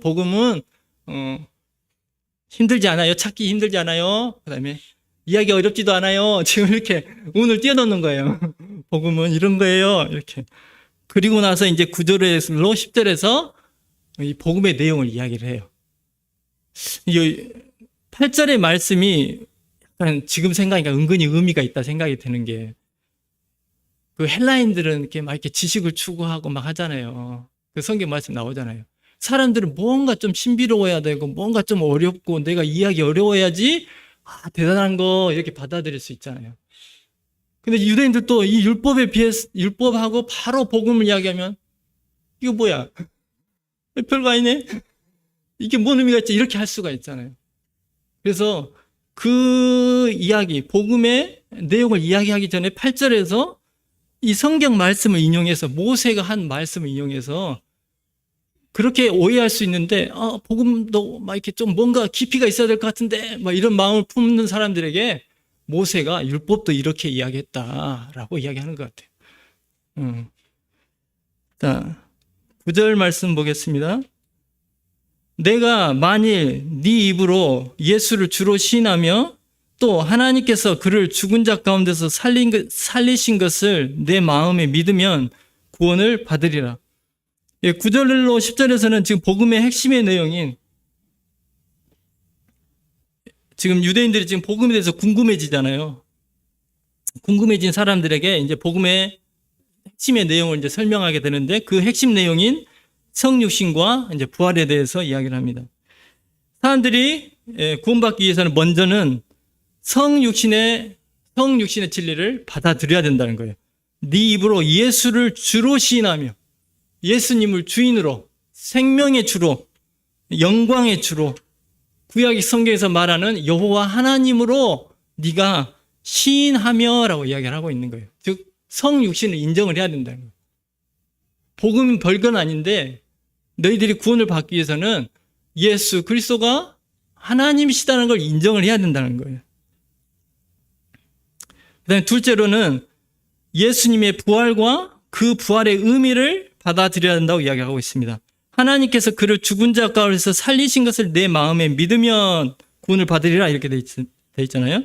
복음은 힘들지 않아요. 찾기 힘들지 않아요. 그 다음에 이야기 어렵지도 않아요. 지금 이렇게 운을 띄워놓는 거예요. 복음은 이런 거예요. 이렇게. 그리고 나서 이제 9절로 10절에서 이 복음의 내용을 이야기를 해요. 이 8절의 말씀이 약간 지금 생각하니까 은근히 의미가 있다 생각이 드는 게, 그 헬라인들은 이렇게 막 이렇게 지식을 추구하고 막 하잖아요. 그 성경 말씀 나오잖아요. 사람들은 뭔가 좀 신비로워야 되고 뭔가 좀 어렵고 내가 이해하기 어려워야지 대단한 거 이렇게 받아들일 수 있잖아요. 근데 유대인들도 이 율법에 비해서 율법하고 바로 복음을 이야기하면 이거 뭐야? 별거 아니네? 이게 뭔 의미가 있지? 이렇게 할 수가 있잖아요. 그래서 그 이야기, 복음의 내용을 이야기하기 전에 8절에서 이 성경 말씀을 인용해서, 모세가 한 말씀을 인용해서 그렇게 오해할 수 있는데, 복음도 막 이렇게 좀 뭔가 깊이가 있어야 될 것 같은데, 막 이런 마음을 품는 사람들에게 모세가 율법도 이렇게 이야기했다라고 이야기하는 것 같아요. 자, 9절 말씀 보겠습니다. 내가 만일 네 입으로 예수를 주로 시인하며 또 하나님께서 그를 죽은 자 가운데서 살리신 것을 내 마음에 믿으면 구원을 받으리라. 9절로 10절에서는 지금 복음의 핵심의 내용인, 지금 유대인들이 지금 복음에 대해서 궁금해지잖아요. 궁금해진 사람들에게 이제 복음의 핵심의 내용을 이제 설명하게 되는데, 그 핵심 내용인 성육신과 이제 부활에 대해서 이야기를 합니다. 사람들이 구원받기 위해서는 먼저는 성육신의 진리를 받아들여야 된다는 거예요. 네 입으로 예수를 주로 시인하며, 예수님을 주인으로, 생명의 주로, 영광의 주로, 구약 성경에서 말하는 여호와 하나님으로 네가 시인하며라고 이야기를 하고 있는 거예요. 즉 성육신을 인정을 해야 된다는 거예요. 복음은 별건 아닌데 너희들이 구원을 받기 위해서는 예수 그리스도가 하나님이시다는 걸 인정을 해야 된다는 거예요. 그다음에 둘째로는 예수님의 부활과 그 부활의 의미를 받아들여야 한다고 이야기하고 있습니다. 하나님께서 그를 죽은 자 가운데서 살리신 것을 내 마음에 믿으면 구원을 받으리라 이렇게 돼 있잖아요.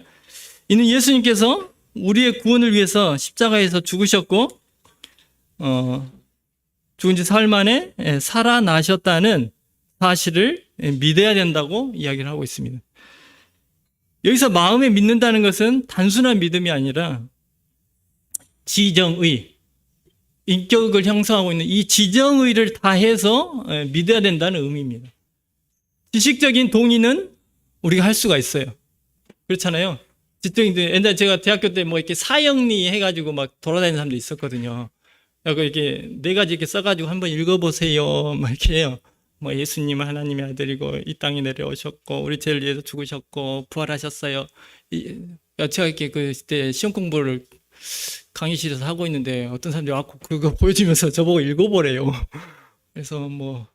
이는 예수님께서 우리의 구원을 위해서 십자가에서 죽으셨고 죽은 지 사흘 만에 살아나셨다는 사실을 믿어야 된다고 이야기를 하고 있습니다. 여기서 마음에 믿는다는 것은 단순한 믿음이 아니라 지정의, 인격을 형성하고 있는 이 지정의를 다해서 믿어야 된다는 의미입니다. 지식적인 동의는 우리가 할 수가 있어요. 그렇잖아요. 지적인 옛날에 제가 대학교 때 뭐 이렇게 사형리 해가지고 막 돌아다니는 사람도 있었거든요. 이렇게 네 가지 이렇게 써가지고 한번 읽어보세요. 막 이렇게 해요. 뭐 예수님은 하나님의 아들이고 이 땅에 내려오셨고 우리 죄를 위해서 죽으셨고 부활하셨어요. 제가 이렇게 그때 시험 공부를 강의실에서 하고 있는데 어떤 사람들이 와서 그거 보여주면서 저보고 읽어보래요. 그래서 뭐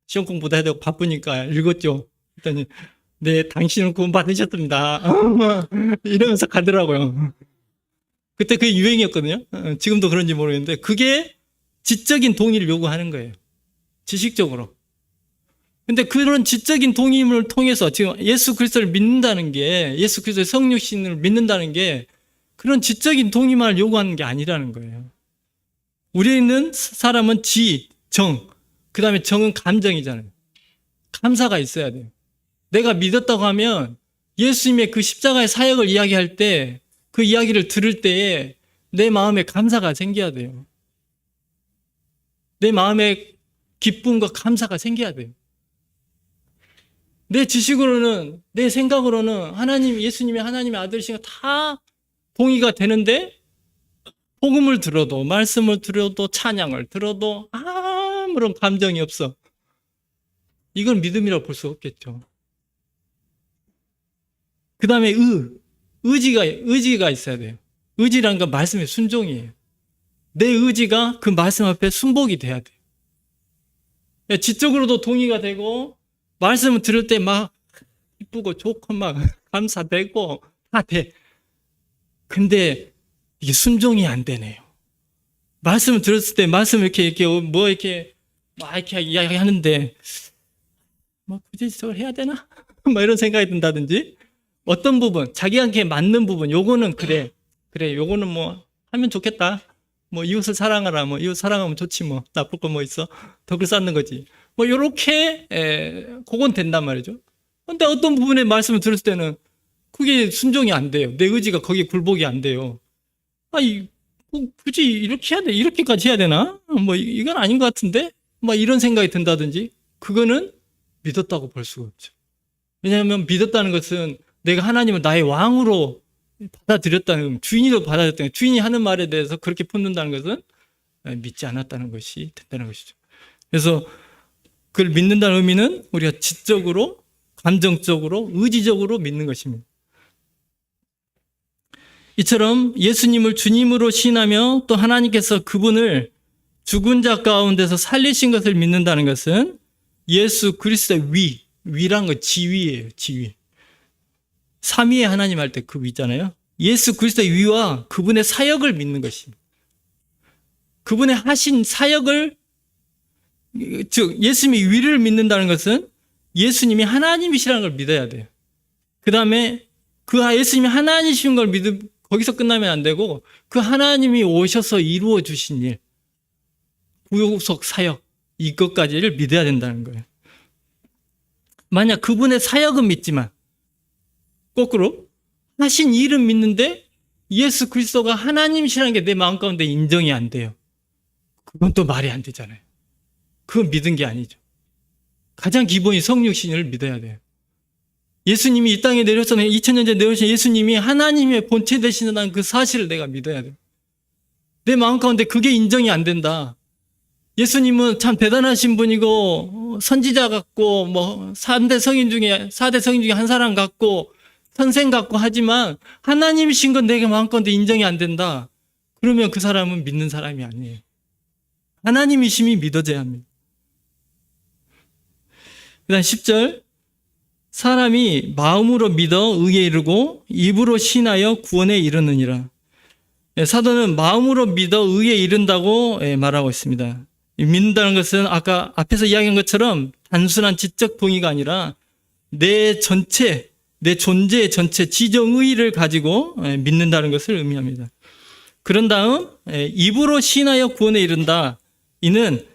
시험 공부도 해야 되고 바쁘니까 읽었죠. 그랬더니 네, 당신은 구원 받으셨습니다. 이러면서 가더라고요. 그때 그게 유행이었거든요. 지금도 그런지 모르겠는데 그게 지적인 동의를 요구하는 거예요. 지식적으로. 근데 그런 지적인 동의를 통해서 지금 예수 그리스도를 믿는다는 게, 예수 그리스도의 성육신을 믿는다는 게 그런 지적인 동의만을 요구하는 게 아니라는 거예요. 우리에 있는 사람은 지, 정, 그 다음에 정은 감정이잖아요. 감사가 있어야 돼요. 내가 믿었다고 하면 예수님의 그 십자가의 사역을 이야기할 때, 그 이야기를 들을 때에 내 마음에 감사가 생겨야 돼요. 내 마음에 기쁨과 감사가 생겨야 돼요. 내 지식으로는, 내 생각으로는 하나님, 예수님이 하나님의 아들이신 거 다 동의가 되는데 복음을 들어도, 말씀을 들어도, 찬양을 들어도 아무런 감정이 없어. 이건 믿음이라고 볼 수 없겠죠. 그 다음에 의지가 있어야 돼요. 의지라는 건 말씀의 순종이에요. 내 의지가 그 말씀 앞에 순복이 돼야 돼요. 지적으로도 동의가 되고 말씀을 들을 때 막 기쁘고 좋고 막 감사되고 다 돼. 근데 이게 순종이 안 되네요. 말씀을 들었을 때 말씀을 이렇게 이야기하는데 뭐 굳이 저걸 해야 되나? 뭐 이런 생각이 든다든지 어떤 부분 자기한테 맞는 부분 요거는 그래 요거는 뭐 하면 좋겠다. 뭐 이웃을 사랑하라. 뭐 이웃 사랑하면 좋지 뭐. 나쁠 거 뭐 있어? 덕을 쌓는 거지. 뭐 요렇게 그건 된단 말이죠. 근데 어떤 부분의 말씀을 들을 때는 그게 순종이 안 돼요. 내 의지가 거기에 굴복이 안 돼요. 뭐 굳이 이렇게 해야 돼? 이렇게까지 해야 되나? 뭐 이건 아닌 것 같은데? 막 이런 생각이 든다든지 그거는 믿었다고 볼 수가 없죠. 왜냐하면 믿었다는 것은 내가 하나님을 나의 왕으로 받아들였다는, 주인으로 받아들였다는, 주인이 하는 말에 대해서 그렇게 품는다는 것은 믿지 않았다는 것이 된다는 것이죠. 그래서 그걸 믿는다는 의미는 우리가 지적으로, 감정적으로, 의지적으로 믿는 것입니다. 이처럼 예수님을 주님으로 신하며 또 하나님께서 그분을 죽은 자 가운데서 살리신 것을 믿는다는 것은 예수 그리스도의 위란 건 지위예요. 지위. 삼위의 하나님 할 때 그 위잖아요. 예수 그리스도의 위와 그분의 사역을 믿는 것입니다. 그분의 하신 사역을, 즉 예수님의 위를 믿는다는 것은 예수님이 하나님이시라는 걸 믿어야 돼요. 그 다음에 그 예수님이 하나님이신 걸 거기서 끝나면 안 되고 그 하나님이 오셔서 이루어 주신 일, 구속 사역, 이것까지를 믿어야 된다는 거예요. 만약 그분의 사역은 믿지만 거꾸로 하신 일은 믿는데 예수 그리스도가 하나님이시라는 게 내 마음 가운데 인정이 안 돼요. 그건 또 말이 안 되잖아요. 그건 믿은 게 아니죠. 가장 기본이 성육신을 믿어야 돼요. 예수님이 이 땅에 내려서 2000년 전에 내려오신 예수님이 하나님의 본체 되시는 그 사실을 내가 믿어야 돼요. 내 마음 가운데 그게 인정이 안 된다. 예수님은 참 대단하신 분이고 선지자 같고 뭐 4대 성인 중에 한 사람 같고 선생 같고 하지만 하나님이신 건 내게 마음 가운데 인정이 안 된다. 그러면 그 사람은 믿는 사람이 아니에요. 하나님이심이 믿어져야 합니다. 그다음 10절 사람이 마음으로 믿어 의에 이르고 입으로 신하여 구원에 이르느니라. 사도는 마음으로 믿어 의에 이른다고 말하고 있습니다. 믿는다는 것은 아까 앞에서 이야기한 것처럼 단순한 지적 동의가 아니라 내 전체, 내 존재의 전체 지정의를 가지고 믿는다는 것을 의미합니다. 그런 다음 입으로 신하여 구원에 이른다. 이는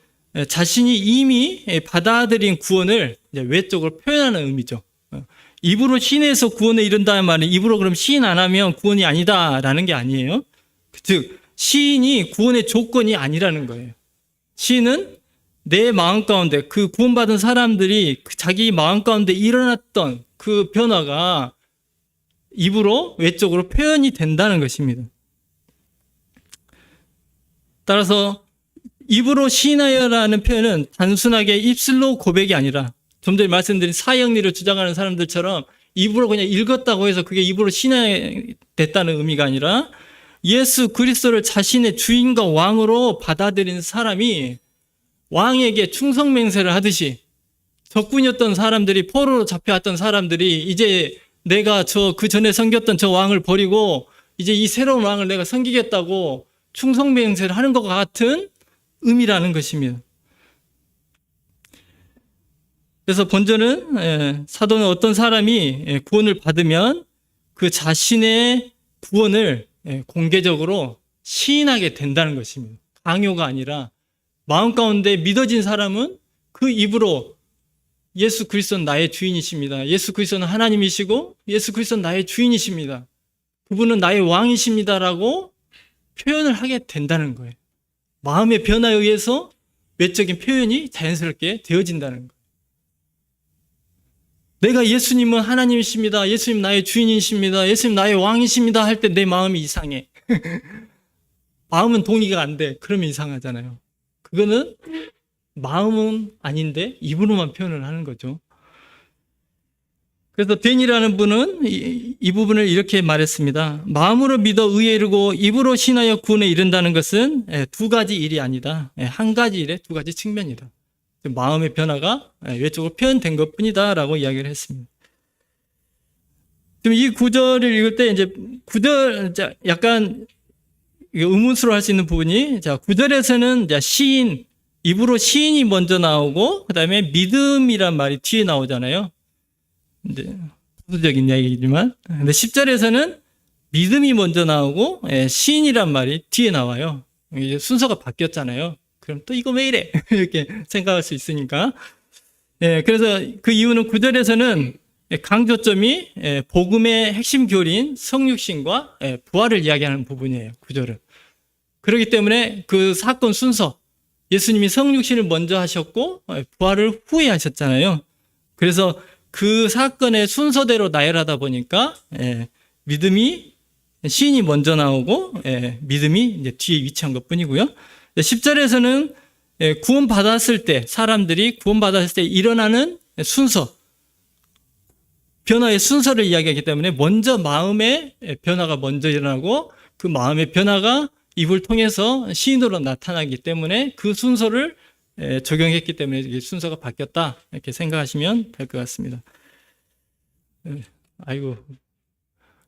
자신이 이미 받아들인 구원을 외적으로 표현하는 의미죠. 입으로 시인해서 구원에 이른다는 말은 입으로 그럼 시인 안 하면 구원이 아니다라는 게 아니에요. 즉 시인이 구원의 조건이 아니라는 거예요. 시인은 내 마음 가운데 그 구원받은 사람들이 자기 마음 가운데 일어났던 그 변화가 입으로 외적으로 표현이 된다는 것입니다. 따라서 입으로 시인하여라는 표현은 단순하게 입술로 고백이 아니라 좀 전에 말씀드린 사형리를 주장하는 사람들처럼 입으로 그냥 읽었다고 해서 그게 입으로 신화됐다는 의미가 아니라 예수 그리스도를 자신의 주인과 왕으로 받아들인 사람이 왕에게 충성맹세를 하듯이 적군이었던 사람들이 포로로 잡혀왔던 사람들이 이제 내가 그 전에 섬겼던 저 왕을 버리고 이제 이 새로운 왕을 내가 섬기겠다고 충성맹세를 하는 것 같은 의미라는 것입니다. 그래서 본전은 사도는 어떤 사람이 구원을 받으면 그 자신의 구원을 공개적으로 시인하게 된다는 것입니다. 강요가 아니라 마음 가운데 믿어진 사람은 그 입으로 예수 그리스도는 나의 주인이십니다. 예수 그리스도는 하나님이시고 예수 그리스도는 나의 주인이십니다. 그분은 나의 왕이십니다라고 표현을 하게 된다는 거예요. 마음의 변화에 의해서 외적인 표현이 자연스럽게 되어진다는 거예요. 내가 예수님은 하나님이십니다. 예수님 나의 주인이십니다. 예수님 나의 왕이십니다. 할 때 내 마음이 이상해. 마음은 동의가 안 돼. 그러면 이상하잖아요. 그거는 마음은 아닌데 입으로만 표현을 하는 거죠. 그래서 댄이라는 분은 이 부분을 이렇게 말했습니다. 마음으로 믿어 의에 이르고 입으로 신하여 구원에 이른다는 것은 두 가지 일이 아니다. 한 가지 일의 두 가지 측면이다. 마음의 변화가 외적으로 표현된 것뿐이다 라고 이야기를 했습니다. 지금 이 구절을 읽을 때 이제 구절 약간 의문스러워 할 수 있는 부분이 구절에서는 시인, 입으로 시인이 먼저 나오고 그 다음에 믿음이란 말이 뒤에 나오잖아요. 이제 부수적인 이야기지만 근데 10절에서는 믿음이 먼저 나오고 시인이란 말이 뒤에 나와요. 이제 순서가 바뀌었잖아요. 그럼 또 이거 왜 이래? 이렇게 생각할 수 있으니까. 그래서 그 이유는 9절에서는 강조점이 복음의 핵심 교리인 성육신과 부활을 이야기하는 부분이에요. 9절은. 그렇기 때문에 그 사건 순서, 예수님이 성육신을 먼저 하셨고 부활을 후에 하셨잖아요. 그래서 그 사건의 순서대로 나열하다 보니까 믿음이 시인이 먼저 나오고 믿음이 이제 뒤에 위치한 것뿐이고요. 10절에서는 구원받았을 때 사람들이 구원받았을 때 일어나는 순서, 변화의 순서를 이야기하기 때문에 먼저 마음의 변화가 먼저 일어나고 그 마음의 변화가 입을 통해서 시인으로 나타나기 때문에 그 순서를 적용했기 때문에 순서가 바뀌었다 이렇게 생각하시면 될 것 같습니다. 아이고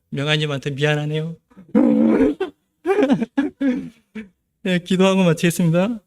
명아님한테 미안하네요. 네, 기도하고 마치겠습니다.